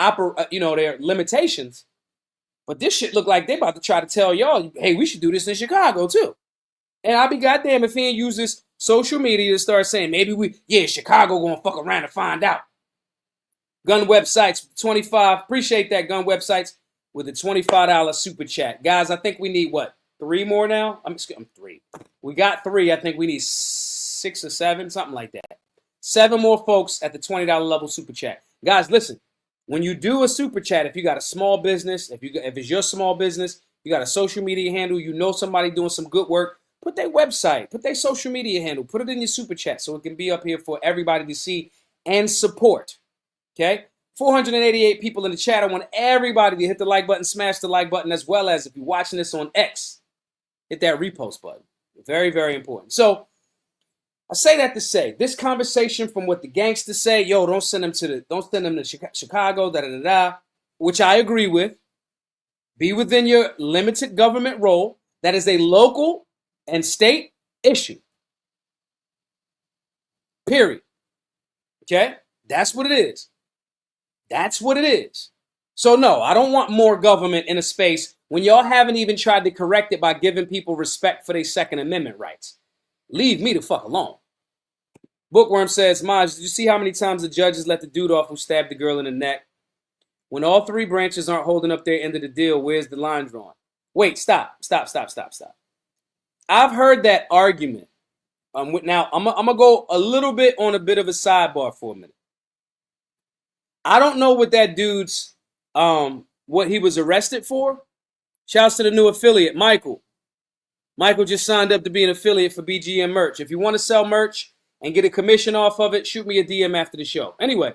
their limitations. But this shit look like they about to try to tell y'all, hey, we should do this in Chicago too. And I'll be goddamn if he ain't use this social media to start saying maybe Chicago gonna fuck around and find out. Gun websites 25. Appreciate that, gun websites. With a $25 super chat. Guys, I think we need, what, 3 more now? I'm 3. We got 3. I think we need 6 or 7, something like that. 7 more folks at the $20 level super chat. Guys, listen. When you do a super chat, if you got a small business, if it's your small business, you got a social media handle, you know somebody doing some good work, put their website, put their social media handle, put it in your super chat so it can be up here for everybody to see and support. Okay? 488 people in the chat. I want everybody to hit the like button, smash the like button, as well as if you're watching this on X, hit that repost button. Very, very important. So I say that to say this conversation from what the gangsters say, yo, don't send them to Chicago, which I agree with. Be within your limited government role. That is a local and state issue. Period. Okay? That's what it is. That's what it is. So no, I don't want more government in a space when y'all haven't even tried to correct it by giving people respect for their Second Amendment rights. Leave me the fuck alone. Bookworm says, Maj, did you see how many times the judges let the dude off who stabbed the girl in the neck? When all 3 branches aren't holding up their end of the deal, where's the line drawn? Wait, stop. I've heard that argument. Now, I'm going to go a little bit on a bit of a sidebar for a minute. I don't know what that dude's, what he was arrested for. Shouts to the new affiliate, Michael. Michael just signed up to be an affiliate for BGM merch. If you want to sell merch and get a commission off of it, shoot me a DM after the show. Anyway,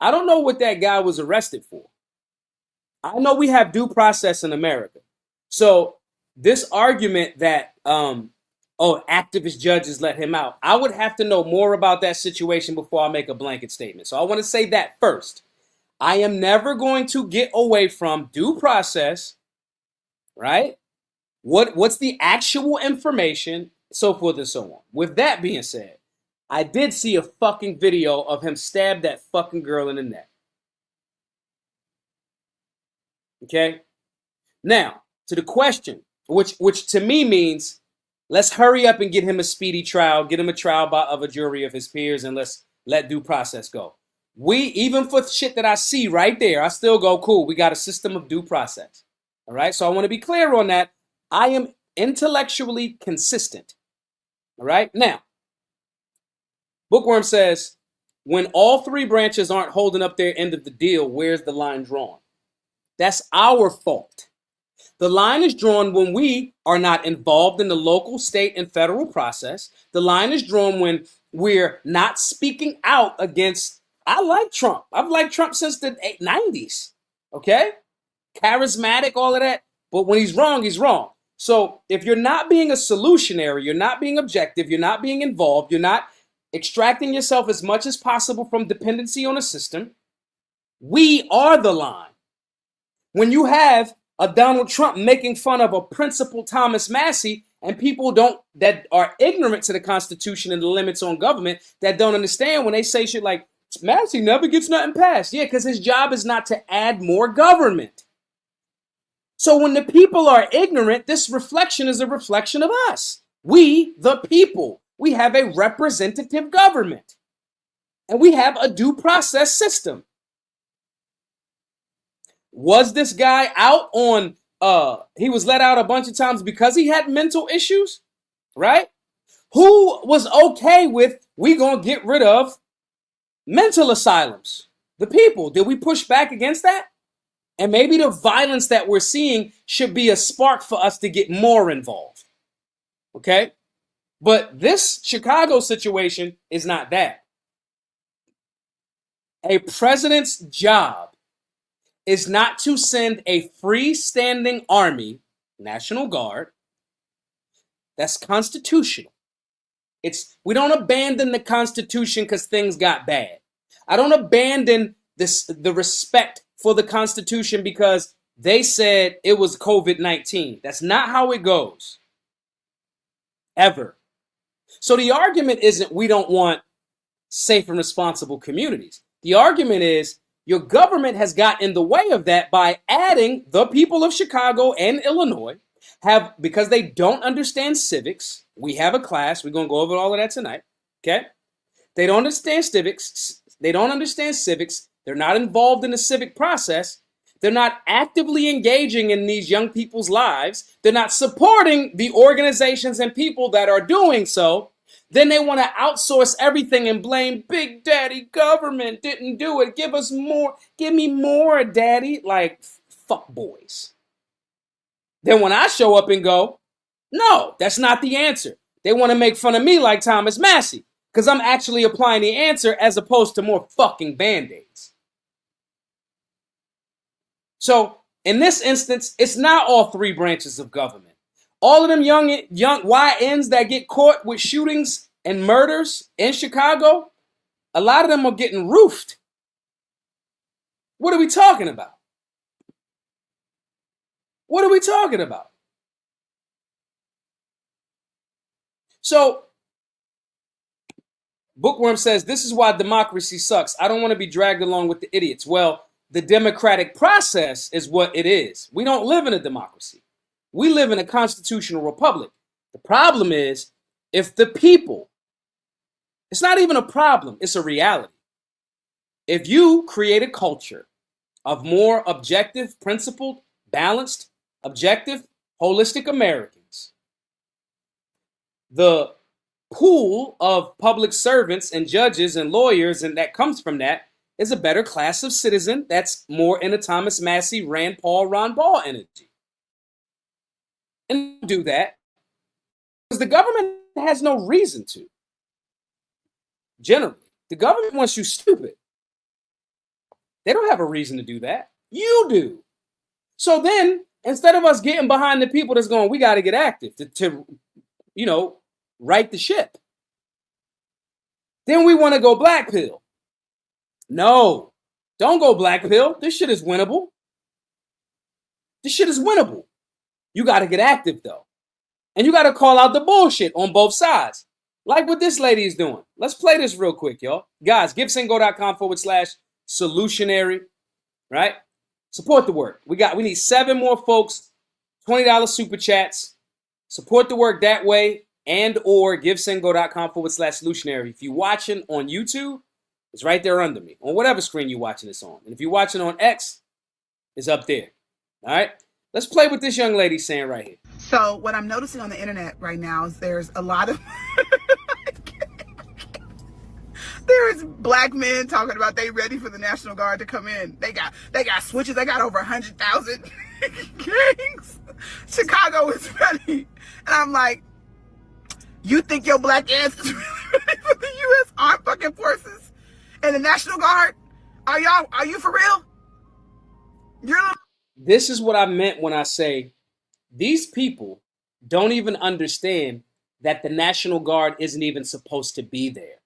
I don't know what that guy was arrested for. I know we have due process in America. So this argument that, activist judges let him out, I would have to know more about that situation before I make a blanket statement. So I want to say that first. I am never going to get away from due process, right? What's the actual information, so forth and so on. With that being said, I did see a fucking video of him stab that fucking girl in the neck. Okay? Now, to the question, which to me means let's hurry up and get him a speedy trial, get him a trial of a jury of his peers, and let's let due process go. Even for shit that I see right there, I still go, cool, we got a system of due process. All right, so I want to be clear on that. I am intellectually consistent. All right, now, Bookworm says, when all 3 branches aren't holding up their end of the deal, where's the line drawn? That's our fault. The line is drawn when we are not involved in the local, state, and federal process. The line is drawn when we're not speaking out against, I like Trump. I've liked Trump since the 90s. Okay? Charismatic, all of that. But when he's wrong, he's wrong. So if you're not being a solutionary, you're not being objective, you're not being involved, you're not extracting yourself as much as possible from dependency on a system, we are the line. When you have a Donald Trump making fun of a Principal Thomas Massey and people that are ignorant to the Constitution and the limits on government that don't understand when they say shit like, Massey never gets nothing passed. Yeah, because his job is not to add more government. So when the people are ignorant, this reflection is a reflection of us. We, the people, we have a representative government. And we have a due process system. Was this guy out on, he was let out a bunch of times because he had mental issues, right? Who was okay with, we gonna get rid of mental asylums? The people. Did we push back against that? And maybe the violence that we're seeing should be a spark for us to get more involved, okay? But this Chicago situation is not that. A president's job is not to send a freestanding army, National Guard, that's constitutional. We don't abandon the Constitution because things got bad. I don't abandon the respect for the Constitution because they said it was COVID-19. That's not how it goes. Ever. So the argument isn't we don't want safe and responsible communities. The argument is your government has got in the way of that by adding the people of Chicago and Illinois because they don't understand civics. We have a class. We're going to go over all of that tonight. Okay? They don't understand civics. They don't understand civics. They're not involved in the civic process. They're not actively engaging in these young people's lives. They're not supporting the organizations and people that are doing so. Then they want to outsource everything and blame Big Daddy government didn't do it. Give us more. Give me more, Daddy. Like, fuck boys. Then when I show up and go, no, that's not the answer. They want to make fun of me like Thomas Massey because I'm actually applying the answer as opposed to more fucking Band-Aids. So in this instance, it's not all three branches of government. All of them young YNs that get caught with shootings and murders in Chicago, a lot of them are getting roofed. What are we talking about? What are we talking about? So, Bookworm says, this is why democracy sucks. I don't want to be dragged along with the idiots. Well, the democratic process is what it is. We don't live in a democracy. We live in a constitutional republic. The problem is, if the people, it's not even a problem, it's a reality. If you create a culture of more objective, principled, balanced, objective, holistic Americans, the pool of public servants and judges and lawyers and that comes from that is a better class of citizen that's more in a Thomas Massey, Rand Paul, Ron Paul energy. And do that because the government has no reason to. Generally, the government wants you stupid. They don't have a reason to do that. You do. So then, instead of us getting behind the people that's going, we got to get active to right the ship. Then we want to go black pill. No, don't go black pill. This shit is winnable. This shit is winnable. You got to get active, though. And you got to call out the bullshit on both sides. Like what this lady is doing. Let's play this real quick, y'all. Guys, givesendgo.com/solutionary, right? Support the work. We need 7 more folks, $20 super chats. Support the work that way and or givesendgo.com/solutionary. If you're watching on YouTube, it's right there under me, on whatever screen you're watching this on. And if you're watching on X, it's up there. All right? Let's play what this young lady's saying right here. So what I'm noticing on the internet right now is there's a lot of there's black men talking about they ready for the National Guard to come in. They got switches. They got over 100,000 gangs. Chicago is ready. And I'm like, you think your black ass is really ready for the U.S. Armed fucking Forces and the National Guard? Are you for real? This is what I meant when I say these people don't even understand that the National Guard isn't even supposed to be there.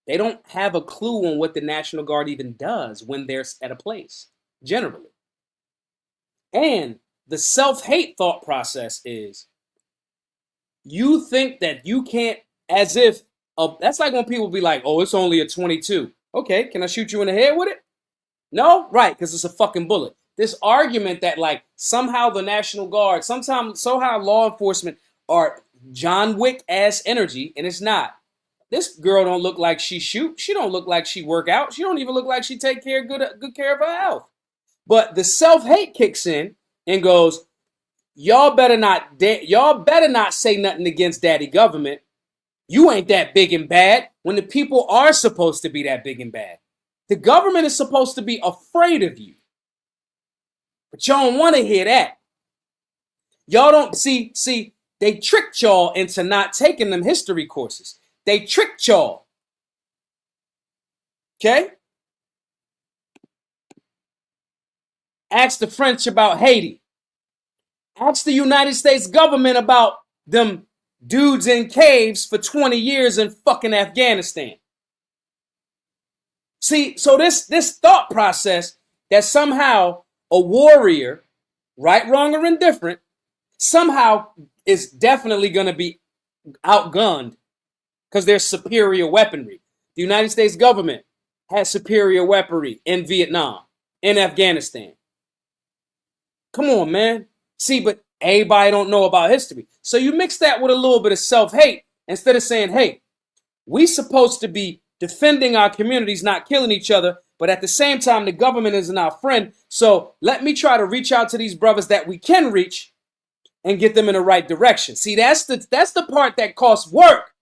They don't have a clue on what the National Guard even does when they're at a place, generally. And the self-hate thought process is, you think that you can't, as if, that's like when people be like, oh, it's only a 22. Okay, can I shoot you in the head with it? No? Right, because it's a fucking bullet. This argument that like somehow the National Guard, somehow law enforcement are John Wick ass energy, and it's not. This girl don't look like she shoot. She don't look like she work out. She don't even look like she take good care of her health. But the self-hate kicks in and goes, y'all better not say nothing against daddy government. You ain't that big and bad when the people are supposed to be that big and bad. The government is supposed to be afraid of you. But y'all don't want to hear that. Y'all don't see, they tricked y'all into not taking them history courses. They tricked y'all. Okay? Ask the French about Haiti. Ask the United States government about them dudes in caves for 20 years in fucking Afghanistan. See, so this thought process that somehow a warrior, right, wrong, or indifferent, somehow is definitely going to be outgunned because there's superior weaponry. The United States government has superior weaponry in Vietnam, in Afghanistan. Come on, man. See, but everybody don't know about history. So you mix that with a little bit of self-hate instead of saying, hey, we supposed to be defending our communities, not killing each other, but at the same time, the government isn't our friend. So let me try to reach out to these brothers that we can reach and get them in the right direction. See, that's the part that costs work.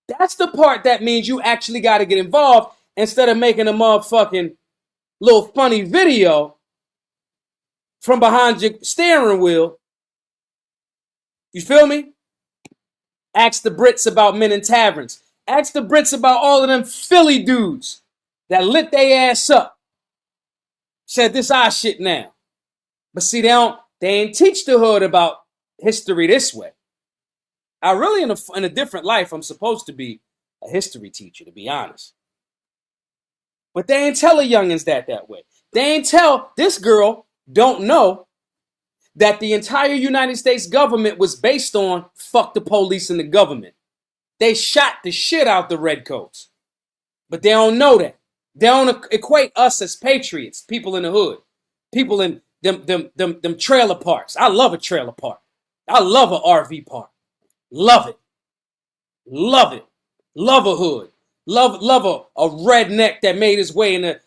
That's the part that means you actually got to get involved instead of making a motherfucking little funny video from behind your steering wheel. You feel me? Ask the Brits about men in taverns. Ask the Brits about all of them Philly dudes that lit their ass up. Said this our shit now. But see, they ain't teach the hood about history this way. I really, in a different life, I'm supposed to be a history teacher, to be honest. But they ain't tell the youngins that way. They ain't tell this girl don't know that the entire United States government was based on fuck the police and the government. They shot the shit out the redcoats. But they don't know that. They don't equate us as patriots, people in the hood, people in them trailer parks. I love a trailer park. I love an RV park. Love it. Love it. Love a hood. Love a redneck that made his way in a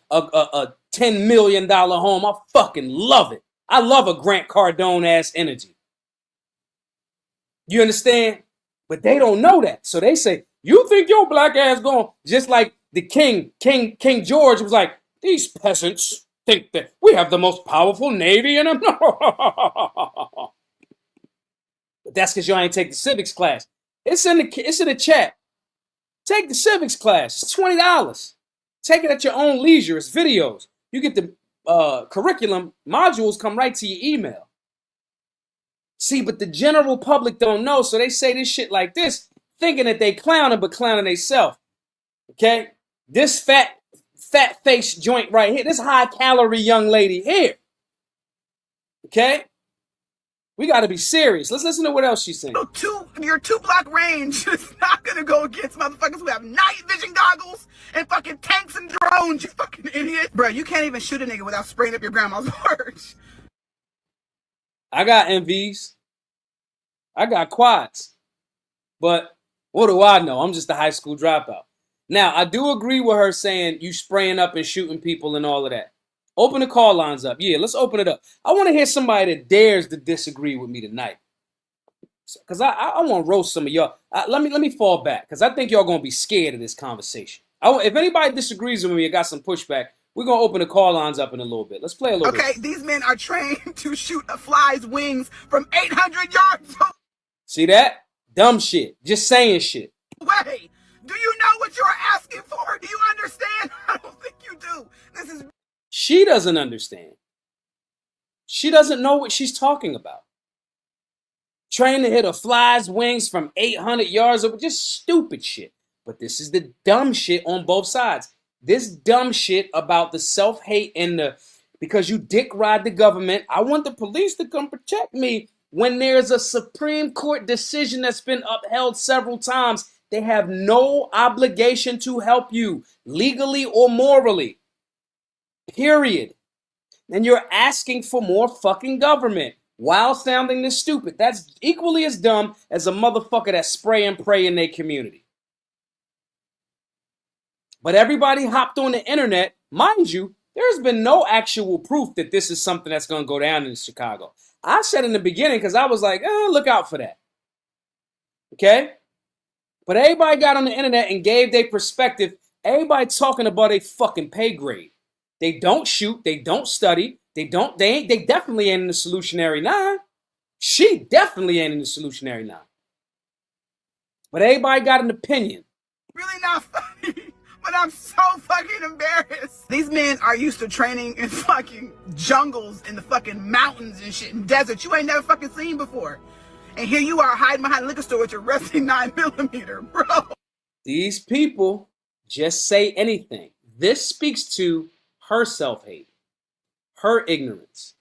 $10 million home. I fucking love it. I love a Grant Cardone ass energy. You understand? But they don't know that. So they say, you think your black ass going, just like the King George was like, these peasants think that we have the most powerful navy in them. But that's because y'all ain't take the civics class. It's in the chat. Take the civics class. It's $20. Take it at your own leisure. It's videos. You get the curriculum modules come right to your email. See, but the general public don't know, so they say this shit like this, thinking that they clowning, but clowning themselves. Okay? This fat face joint right here, this high calorie young lady here. Okay? We got to be serious. Let's listen to what else she's saying. Your 2-block range is not going to go against motherfuckers who have night vision goggles and fucking tanks and drones, you fucking idiot. Bro, you can't even shoot a nigga without spraying up your grandma's porch. I got MVs. I got quads. But what do I know? I'm just a high school dropout. Now, I do agree with her saying you spraying up and shooting people and all of that. Open the call lines up. Yeah, let's open it up. I want to hear somebody that dares to disagree with me tonight. Because I want to roast some of y'all. Let me fall back because I think y'all going to be scared of this conversation. If anybody disagrees with me or got some pushback, we're going to open the call lines up in a little bit. Let's play a little bit. Okay, these men are trained to shoot a fly's wings from 800 yards away. See that? Dumb shit. Just saying shit. Wait, do you know what you're asking for? Do you understand? I don't think you do. This is... She doesn't understand. She doesn't know what she's talking about. Trained to hit a fly's wings from 800 yards over, just stupid shit. But this is the dumb shit on both sides. This dumb shit about the self-hate and the, because you dick ride the government, I want the police to come protect me. When there's a Supreme Court decision that's been upheld several times, they have no obligation to help you legally or morally. Period. And you're asking for more fucking government while sounding this stupid. That's equally as dumb as a motherfucker that spray and pray in their community. But everybody hopped on the internet. Mind you, there's been no actual proof that this is something that's going to go down in Chicago. I said in the beginning because I was like, look out for that. Okay? But everybody got on the internet and gave their perspective. Everybody talking about a fucking pay grade. They don't shoot. They don't study. They definitely ain't in the Solutionary 9. She definitely ain't in the Solutionary 9. But everybody got an opinion. Really not funny. But I'm so fucking embarrassed. These men are used to training in fucking jungles in the fucking mountains and shit and deserts you ain't never fucking seen before. And here you are hiding behind a liquor store with your rusty 9mm, bro. These people just say anything. This speaks to her self-hate. her ignorance.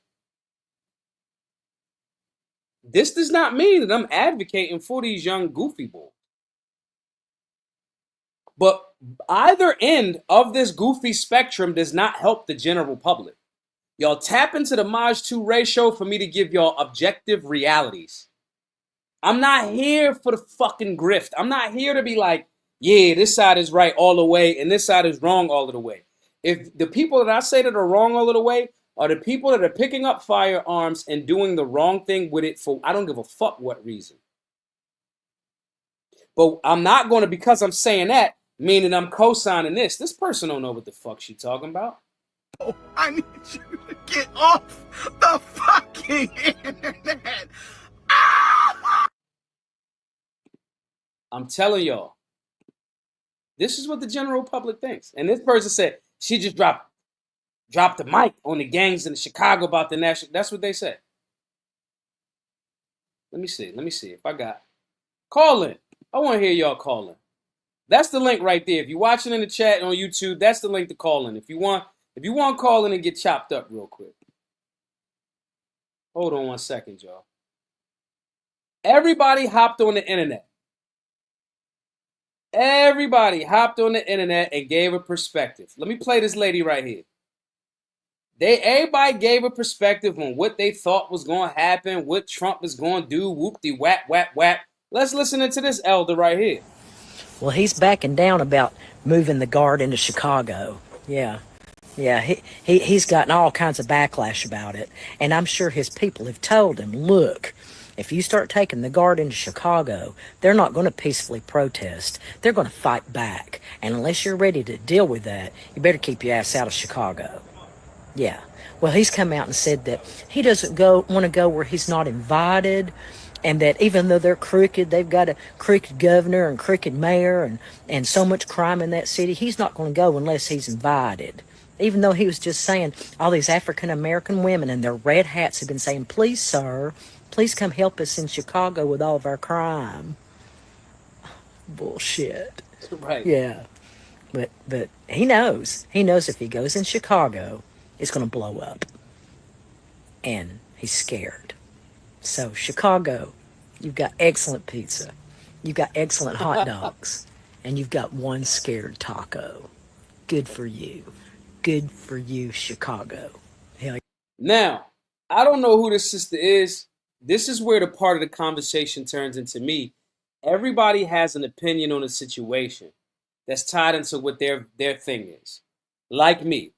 This does not mean that I'm advocating for these young goofy boys. But either end of this goofy spectrum does not help the general public. Y'all tap into the Maj 2 ratio for me to give y'all objective realities. I'm not here for the fucking grift. I'm not here to be like, yeah, this side is right all the way and this side is wrong all of the way. If the people that I say that are wrong all of the way are the people that are picking up firearms and doing the wrong thing with it for I don't give a fuck what reason. But I'm not going to, because I'm saying that, meaning I'm co-signing this. This person don't know what the fuck she talking about. Oh, I need you to get off the fucking internet. Ah! I'm telling y'all, this is what the general public thinks. And this person said she just dropped the mic on the gangs in Chicago about the national. That's what they said. Let me see if I got call in. I want to hear y'all calling. That's the link right there. If you're watching in the chat on YouTube, that's the link to call in. If you want to call in and get chopped up real quick. Hold on 1 second, y'all. Everybody hopped on the internet. Everybody hopped on the internet and gave a perspective. Let me play this lady right here. Everybody gave a perspective on what they thought was going to happen, what Trump is going to do, whoop-de-whap, whap, whap. Let's listen to this elder right here. Well, he's backing down about moving the guard into Chicago. Yeah, he's gotten all kinds of backlash about it. And I'm sure his people have told him, look, if you start taking the guard into Chicago, they're not going to peacefully protest. They're going to fight back. And unless you're ready to deal with that, you better keep your ass out of Chicago. Yeah. Well, he's come out and said that he doesn't want to go where he's not invited, and that even though they're crooked, they've got a crooked governor and crooked mayor and so much crime in that city, he's not going to go unless he's invited. Even though he was just saying all these African-American women in their red hats have been saying, please, sir, please come help us in Chicago with all of our crime. Bullshit. Right. Yeah. But he knows. He knows if he goes in Chicago, it's going to blow up. And he's scared. So, Chicago, you've got excellent pizza. You've got excellent hot dogs. And you've got one scared taco. Good for you. Good for you, Chicago. Hell. Now, I don't know who this sister is. This is where the part of the conversation turns into me. Everybody has an opinion on a situation that's tied into what their thing is. Like me.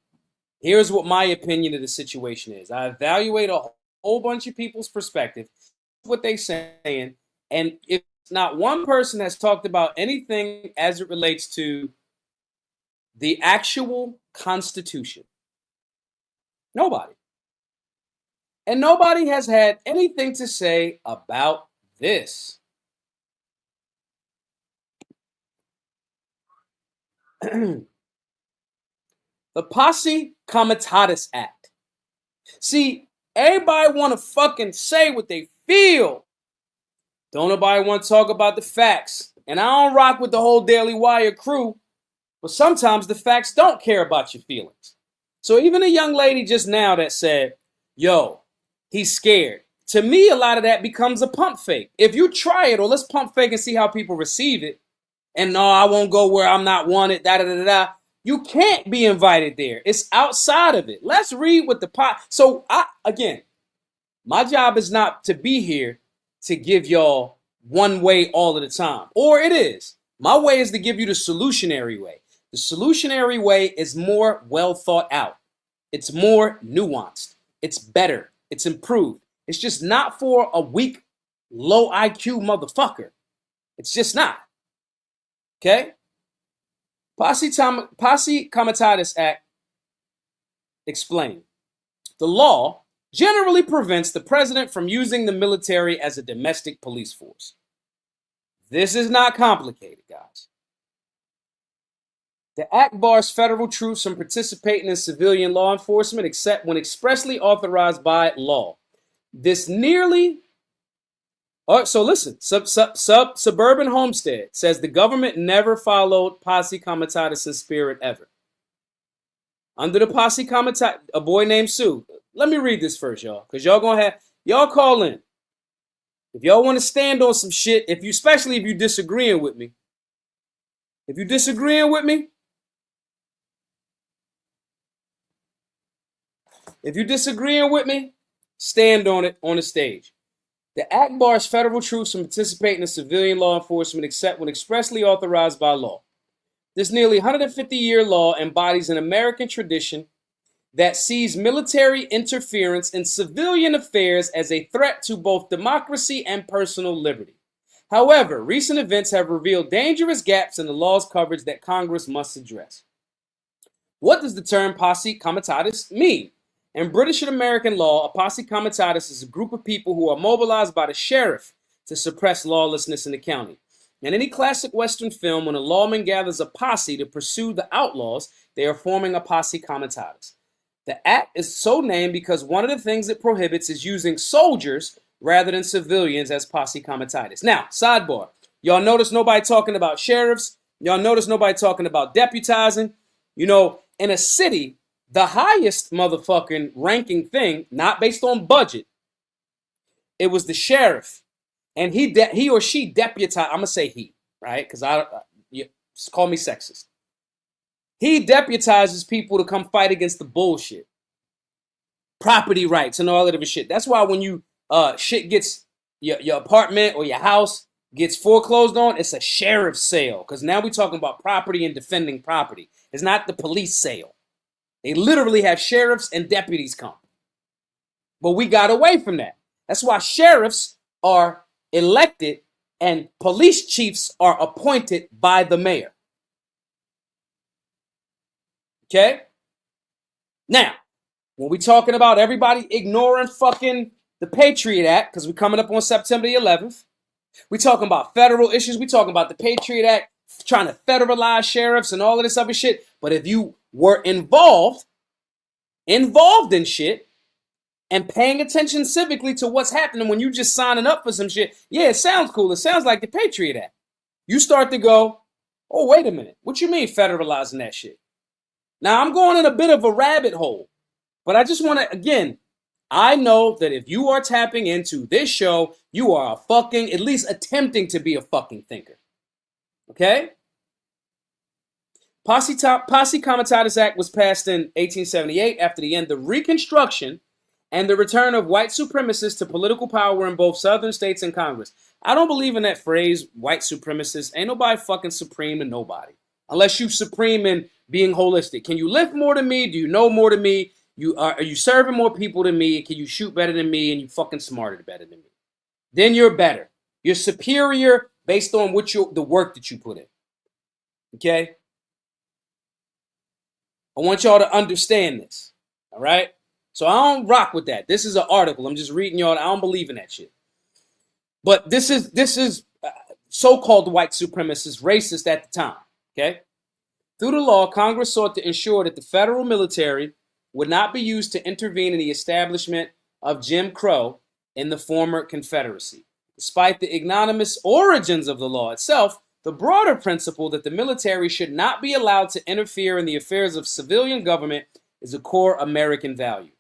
Here's what my opinion of the situation is. I evaluate a whole bunch of people's perspective, what they're saying, and if not one person has talked about anything as it relates to the actual Constitution. Nobody. And nobody has had anything to say about this. The Posse Comitatus Act. See, everybody want to fucking say what they feel. Don't nobody want to talk about the facts. And I don't rock with the whole Daily Wire crew, but sometimes the facts don't care about your feelings. So even a young lady just now that said, yo, he's scared. To me, a lot of that becomes a pump fake. If you try it, or let's pump fake and see how people receive it, and no, I won't go where I'm not wanted, da-da-da-da-da. You can't be invited there. It's outside of it. Let's read what the pot. So again, my job is not to be here to give y'all one way all of the time. Or it is. My way is to give you the solutionary way. The solutionary way is more well thought out. It's more nuanced. It's better. It's improved. It's just not for a weak, low IQ motherfucker. It's just not. Okay? Posse Comitatus Act explained. The law generally prevents the president from using the military as a domestic police force. This is not complicated, guys. The act bars federal troops from participating in civilian law enforcement except when expressly authorized by law. This nearly... So listen, Suburban Homestead says the government never followed Posse Comitatus' spirit ever. Under the Posse Comitatus, a boy named Sue. Let me read this first, y'all, because y'all call in. If y'all want to stand on some shit, especially if you disagreeing with me. If you disagreeing with me, stand on it on the stage. The act bars federal troops from participating in civilian law enforcement except when expressly authorized by law. This nearly 150-year law embodies an American tradition that sees military interference in civilian affairs as a threat to both democracy and personal liberty. However, recent events have revealed dangerous gaps in the law's coverage that Congress must address. What does the term Posse Comitatus mean? In British and American law, a Posse Comitatus is a group of people who are mobilized by the sheriff to suppress lawlessness in the county. In any classic Western film, when a lawman gathers a posse to pursue the outlaws, they are forming a Posse Comitatus. The act is so named because one of the things it prohibits is using soldiers rather than civilians as Posse Comitatus. Now, sidebar. Y'all notice nobody talking about sheriffs. Y'all notice nobody talking about deputizing. You know, in a city, the highest motherfucking ranking thing, not based on budget, it was the sheriff. And he or she deputized, I'm going to say he, right? Because call me sexist. He deputizes people to come fight against the bullshit. Property rights and all that other shit. That's why when you shit gets your apartment or your house gets foreclosed on, it's a sheriff's sale. Because now we're talking about property and defending property. It's not the police sale. They literally have sheriffs and deputies come. But we got away from that. That's why sheriffs are elected and police chiefs are appointed by the mayor. Okay? Now, when we're talking about everybody ignoring fucking the Patriot Act, because we're coming up on September the 11th, we're talking about federal issues, we're talking about the Patriot Act, trying to federalize sheriffs and all of this other shit. But if you were involved in shit, and paying attention civically to what's happening when you just signing up for some shit, yeah, it sounds cool. It sounds like the Patriot Act. You start to go, oh, wait a minute. What you mean federalizing that shit? Now, I'm going in a bit of a rabbit hole, but I just want to, again, I know that if you are tapping into this show, you are a fucking, at least attempting to be a fucking thinker. Okay? Posse Comitatus Act was passed in 1878 after the end of Reconstruction and the return of white supremacists to political power in both southern states and Congress. I don't believe in that phrase, white supremacists. Ain't nobody fucking supreme to nobody. Unless you supreme in being holistic. Can you lift more than me? Do you know more than me? Are you serving more people than me? Can you shoot better than me? And you fucking smarter better than me? Then you're better. You're superior based on the work that you put in. Okay? I want y'all to understand this. All right? So I don't rock with that. This is an article. I'm just reading y'all. I don't believe in that shit. But this is so-called white supremacists, racist at the time. Okay? Through the law, Congress sought to ensure that the federal military would not be used to intervene in the establishment of Jim Crow in the former Confederacy. Despite the ignominious origins of the law itself, the broader principle that the military should not be allowed to interfere in the affairs of civilian government is a core American value.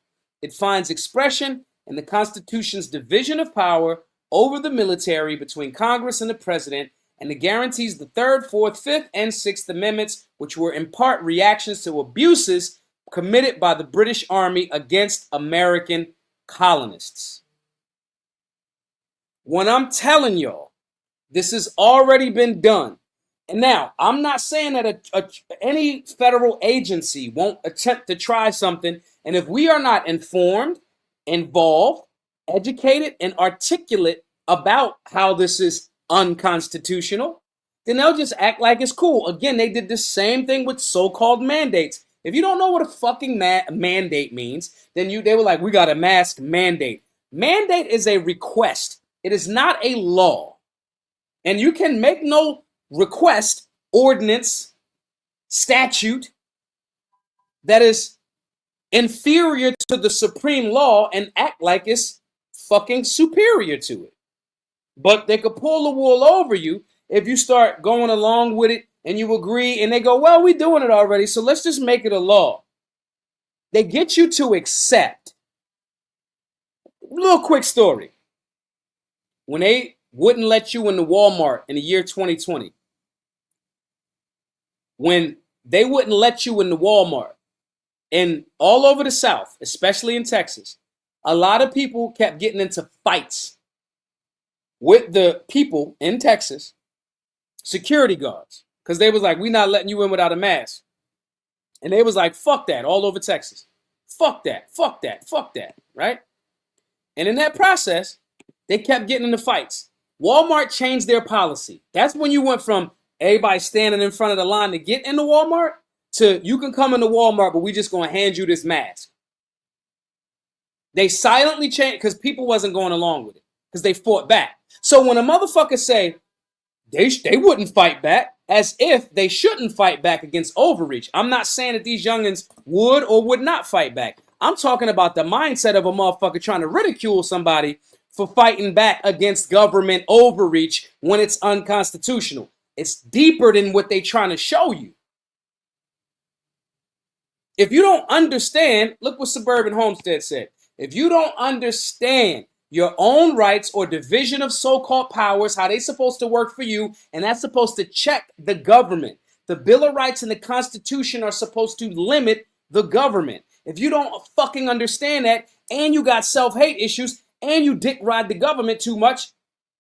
It finds expression in the Constitution's division of power over the military between Congress and the President, and it guarantees the 3rd, 4th, 5th, and 6th Amendments, which were in part reactions to abuses committed by the British Army against American colonists. When I'm telling y'all, this has already been done. And now, I'm not saying that any federal agency won't attempt to try something. And if we are not informed, involved, educated, and articulate about how this is unconstitutional, then they'll just act like it's cool. Again, they did the same thing with so-called mandates. If you don't know what a fucking mandate means, then they were like, we got a mask mandate. Mandate is a request. It is not a law. And you can make no request, ordinance, statute that is inferior to the supreme law and act like it's fucking superior to it. But they could pull the wool over you if you start going along with it and you agree and they go, well, we're doing it already, so let's just make it a law. They get you to accept. Little quick story. When they wouldn't let you in the Walmart in the year 2020, when they wouldn't let you in the Walmart and all over the South, especially in Texas, a lot of people kept getting into fights with the people in Texas, security guards, because they was like, we not letting you in without a mask. And they was like, fuck that, all over Texas. Fuck that, fuck that, fuck that, right? And in that process, they kept getting into fights. Walmart changed their policy. That's when you went from everybody standing in front of the line to get into Walmart to you can come into Walmart, but we just going to hand you this mask. They silently changed because people wasn't going along with it because they fought back. So when a motherfucker say they wouldn't fight back, as if they shouldn't fight back against overreach. I'm not saying that these youngins would or would not fight back. I'm talking about the mindset of a motherfucker trying to ridicule somebody for fighting back against government overreach when it's unconstitutional. It's deeper than what they trying to show you. If you don't understand, look what Suburban Homestead said. If you don't understand your own rights or division of so-called powers, how they supposed to work for you, and that's supposed to check the government. The Bill of Rights and the Constitution are supposed to limit the government. If you don't fucking understand that, and you got self-hate issues, and you dick ride the government too much,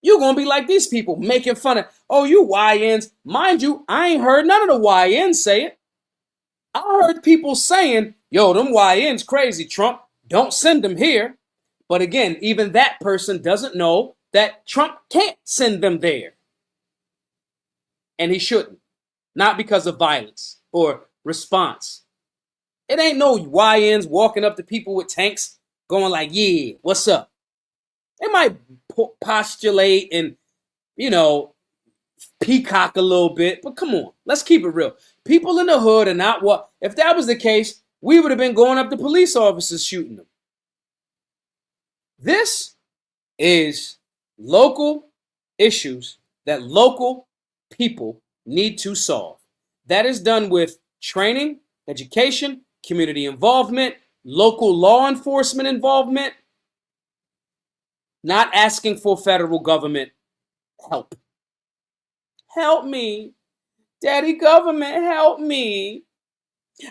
you're going to be like these people, making fun of, oh, you YNs. Mind you, I ain't heard none of the YNs say it. I heard people saying, yo, them YNs crazy, Trump. Don't send them here. But again, even that person doesn't know that Trump can't send them there. And he shouldn't. Not because of violence or response. It ain't no YNs walking up to people with tanks going like, yeah, what's up? They might postulate and, peacock a little bit. But come on, let's keep it real. People in the hood are not what. If that was the case, we would have been going up to police officers shooting them. This is local issues that local people need to solve. That is done with training, education, community involvement, local law enforcement involvement, not asking for federal government help. Help me. Daddy government, help me.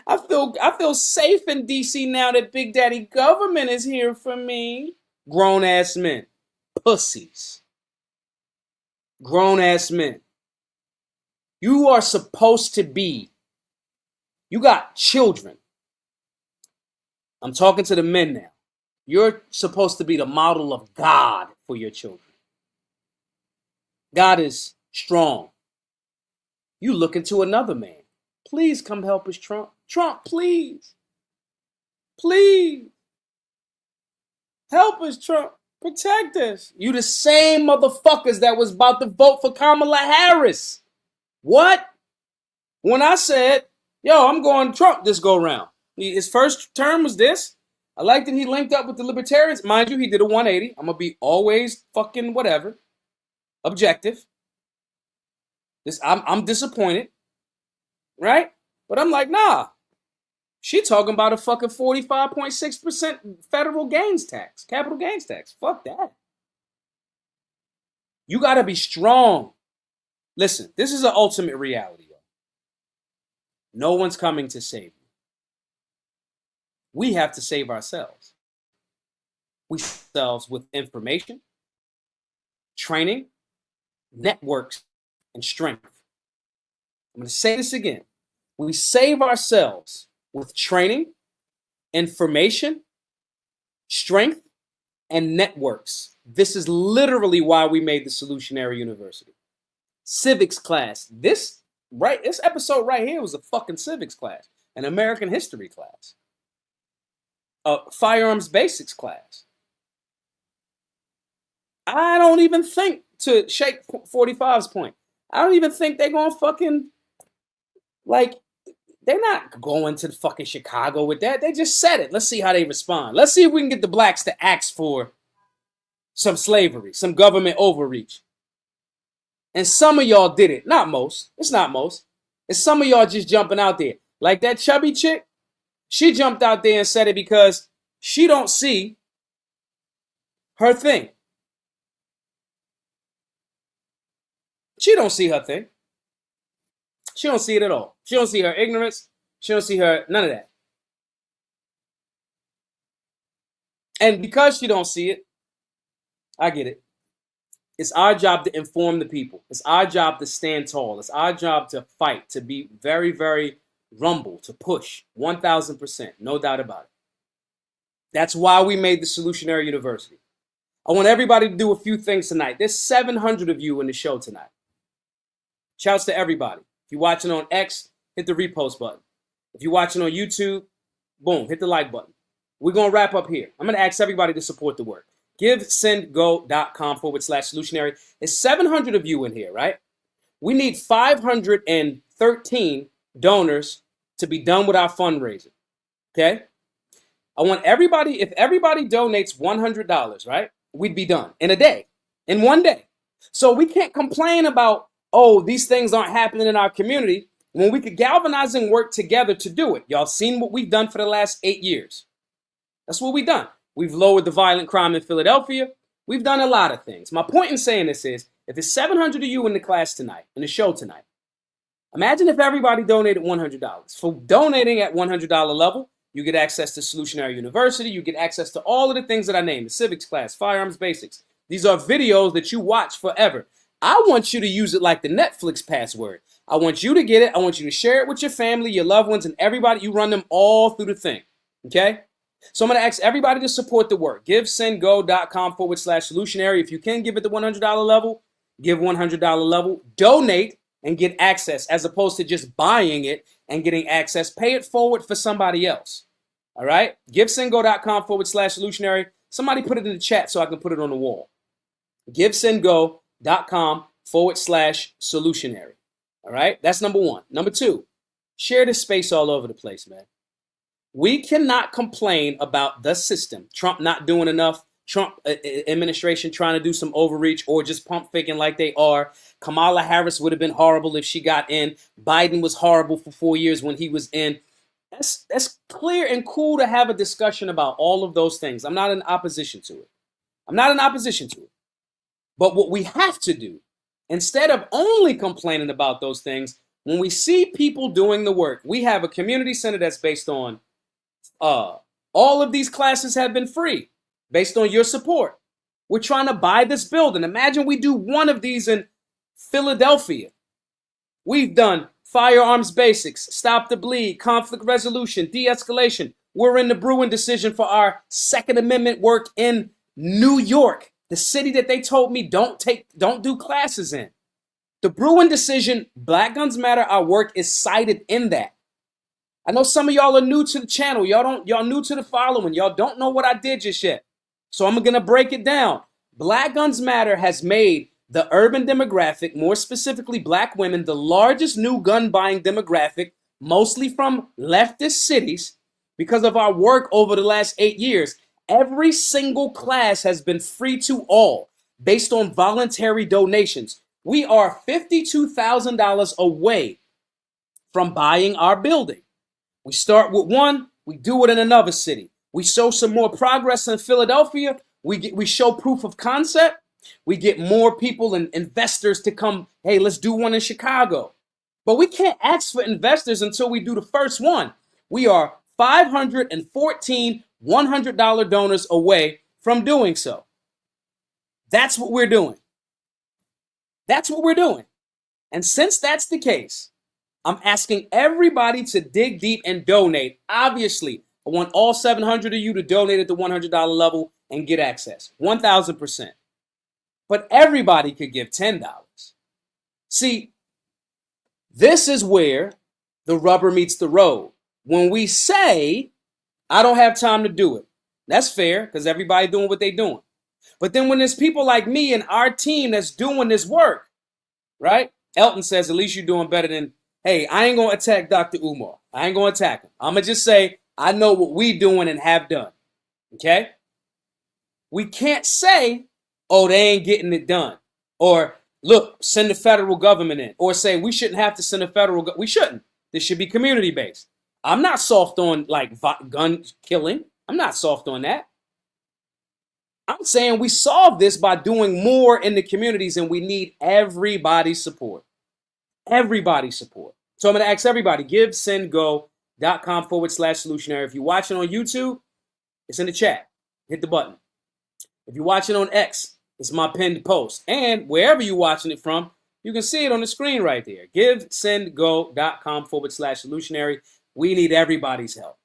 I feel safe in DC now that Big Daddy government is here for me. Grown ass men. Pussies. Grown ass men. You are supposed to be. You got children. I'm talking to the men now. You're supposed to be the model of God for your children. God is strong. You look into another man. Please come help us, Trump. Trump, please. Please. Help us, Trump. Protect us. You the same motherfuckers that was about to vote for Kamala Harris. What? When I said, yo, I'm going Trump this go round. His first term was this. I like that he linked up with the libertarians. Mind you, he did a 180. I'm going to be always fucking whatever. Objective. I'm disappointed. Right? But I'm like, nah. She talking about a fucking 45.6% federal gains tax, capital gains tax. Fuck that. You got to be strong. Listen, this is an ultimate reality. Yo. No one's coming to save you. We have to save ourselves. We save ourselves with information, training, networks, and strength. I'm going to say this again. We save ourselves with training, information, strength, and networks. This is literally why we made the Solutionary University. Civics class. This episode right here was a fucking civics class, an American history class, a firearms basics class. I don't even think, to Shake 45's point, I don't even think they're going to fucking, they're not going to fucking Chicago with that. They just said it. Let's see how they respond. Let's see if we can get the blacks to ask for some slavery, some government overreach. And some of y'all did it. Not most. It's not most. It's some of y'all just jumping out there. Like that chubby chick. She jumped out there and said it because she don't see her thing. She don't see her thing. She don't see it at all. She don't see her ignorance. She don't see her, none of that. And because she don't see it, I get it. It's our job to inform the people. It's our job to stand tall. It's our job to fight, to be very, very rumble, to push 1,000%. No doubt about it. That's why we made the Solutionary University. I want everybody to do a few things tonight. There's 700 of you in the show tonight. Shouts to everybody. If you're watching on X, hit the repost button. If you're watching on YouTube, boom, hit the like button. We're going to wrap up here. I'm going to ask everybody to support the work. GiveSendGo.com/solutionary. There's 700 of you in here, right? We need 513 donors to be done with our fundraising. Okay? I want everybody, if everybody donates $100, right? We'd be done in a day, in one day. So we can't complain about, oh, these things aren't happening in our community when we could galvanize and work together to do it. Y'all seen what we've done for the last 8 years. That's what we've done. We've lowered the violent crime in Philadelphia. We've done a lot of things. My point in saying this is, if there's 700 of you in the class tonight, in the show tonight, imagine if everybody donated $100. For donating at $100 level, you get access to Solutionary University. You get access to all of the things that I named, the civics class, firearms basics. These are videos that you watch forever. I want you to use it like the Netflix password. I want you to get it. I want you to share it with your family, your loved ones, and everybody. You run them all through the thing, okay? So I'm going to ask everybody to support the work. GiveSendGo.com/solutionary. If you can give it the $100 level, give $100 level. Donate and get access as opposed to just buying it and getting access. Pay it forward for somebody else. All right? GiveSendGo.com/solutionary. Somebody put it in the chat so I can put it on the wall. GiveSendGo.com/solutionary. All right? That's number one. Number two, share this space all over the place, man. We cannot complain about the system. Trump not doing enough. Trump administration trying to do some overreach or just pump faking like they are. Kamala Harris would have been horrible if she got in. Biden was horrible for 4 years when he was in. That's clear and cool to have a discussion about all of those things. I'm not in opposition to it. But what we have to do, instead of only complaining about those things, when we see people doing the work, we have a community center that's based on all of these classes have been free based on your support. We're trying to buy this building. Imagine we do one of these in Philadelphia. We've done firearms basics, stop the bleed, conflict resolution, de-escalation. We're in the Bruin decision for our Second Amendment work in New York, the city that they told me don't do classes in. The Bruin decision, Black Guns Matter, our work is cited in that. I know some of y'all are new to the channel. Y'all new to the following. Y'all don't know what I did just yet. So I'm going to break it down. Black Guns Matter has made the urban demographic, more specifically Black women, the largest new gun buying demographic, mostly from leftist cities, because of our work over the last 8 years. Every single class has been free to all based on voluntary donations. We are $52,000 away from buying our building. We start with one, we do it in another city. We show some more progress in Philadelphia. We show proof of concept. We get more people and investors to come, hey, let's do one in Chicago. But we can't ask for investors until we do the first one. We are 514 $100 donors away from doing so. That's what we're doing. And since that's the case, I'm asking everybody to dig deep and donate. Obviously, I want all 700 of you to donate at the $100 level and get access, 1,000%. But everybody could give $10. See, this is where the rubber meets the road. When we say, I don't have time to do it, that's fair because everybody doing what they're doing. But then when there's people like me and our team that's doing this work, right? Elton says, at least you're doing better than, hey, I ain't going to attack Dr. Umar. I ain't going to attack him. I'm going to just say, I know what we doing and have done. Okay? We can't say, oh, they ain't getting it done. Or, look, send the federal government in. Or say, we shouldn't have to send the federal government. We shouldn't. This should be community-based. I'm not soft on like gun killing. I'm not soft on that. I'm saying we solve this by doing more in the communities, and we need everybody's support. Everybody's support. So I'm going to ask everybody, givesendgo.com/solutionary. If you're watching on YouTube, it's in the chat. Hit the button. If you're watching on X, it's my pinned post. And wherever you're watching it from, you can see it on the screen right there. Givesendgo.com/solutionary. We need everybody's help.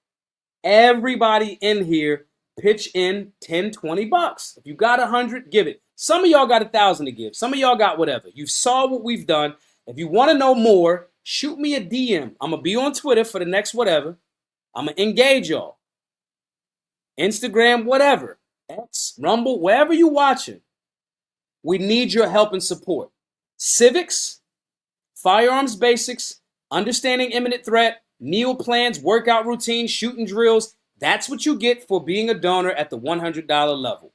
Everybody in here pitch in 10, 20 bucks. If you got 100, give it. Some of y'all got 1,000 to give. Some of y'all got whatever. You saw what we've done. If you want to know more, shoot me a DM. I'm going to be on Twitter for the next whatever. I'm going to engage y'all. Instagram, whatever. X, Rumble, wherever you're watching. We need your help and support. Civics, firearms basics, understanding imminent threat, meal plans, workout routines, shooting drills. That's what you get for being a donor at the $100 level.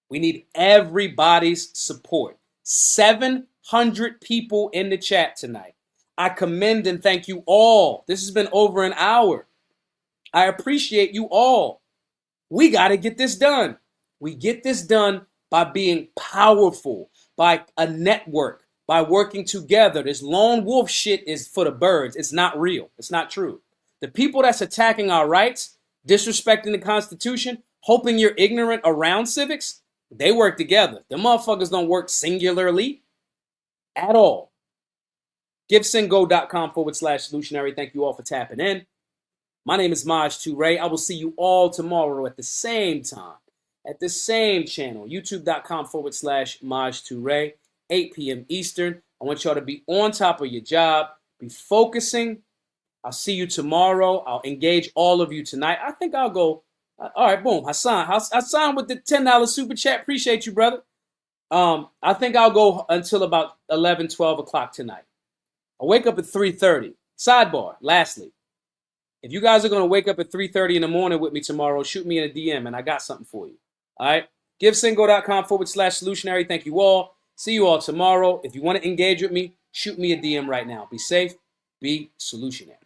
We need everybody's support. 700 people in the chat tonight. I commend and thank you all. This has been over an hour. I appreciate you all. We got to get this done. We get this done by being powerful, by a network, by working together. This lone wolf shit is for the birds. It's not real. It's not true. The people that's attacking our rights, disrespecting the Constitution, hoping you're ignorant around civics, they work together. The motherfuckers don't work singularly at all. GiveSendGo.com/solutionary. Thank you all for tapping in. My name is Maj Toure. I will see you all tomorrow at the same time, at the same channel, youtube.com/Maj Toure, 8 p.m. Eastern. I want y'all to be on top of your job, be focusing. I'll see you tomorrow. I'll engage all of you tonight. I think I'll go. All right, boom. Hassan with the $10 super chat. Appreciate you, brother. I think I'll go until about 11, 12 o'clock tonight. I'll wake up at 3:30. Sidebar, lastly. If you guys are going to wake up at 3:30 in the morning with me tomorrow, shoot me in a DM and I got something for you. All right? GiveSendGo.com/solutionary. Thank you all. See you all tomorrow. If you want to engage with me, shoot me a DM right now. Be safe. Be solutionary.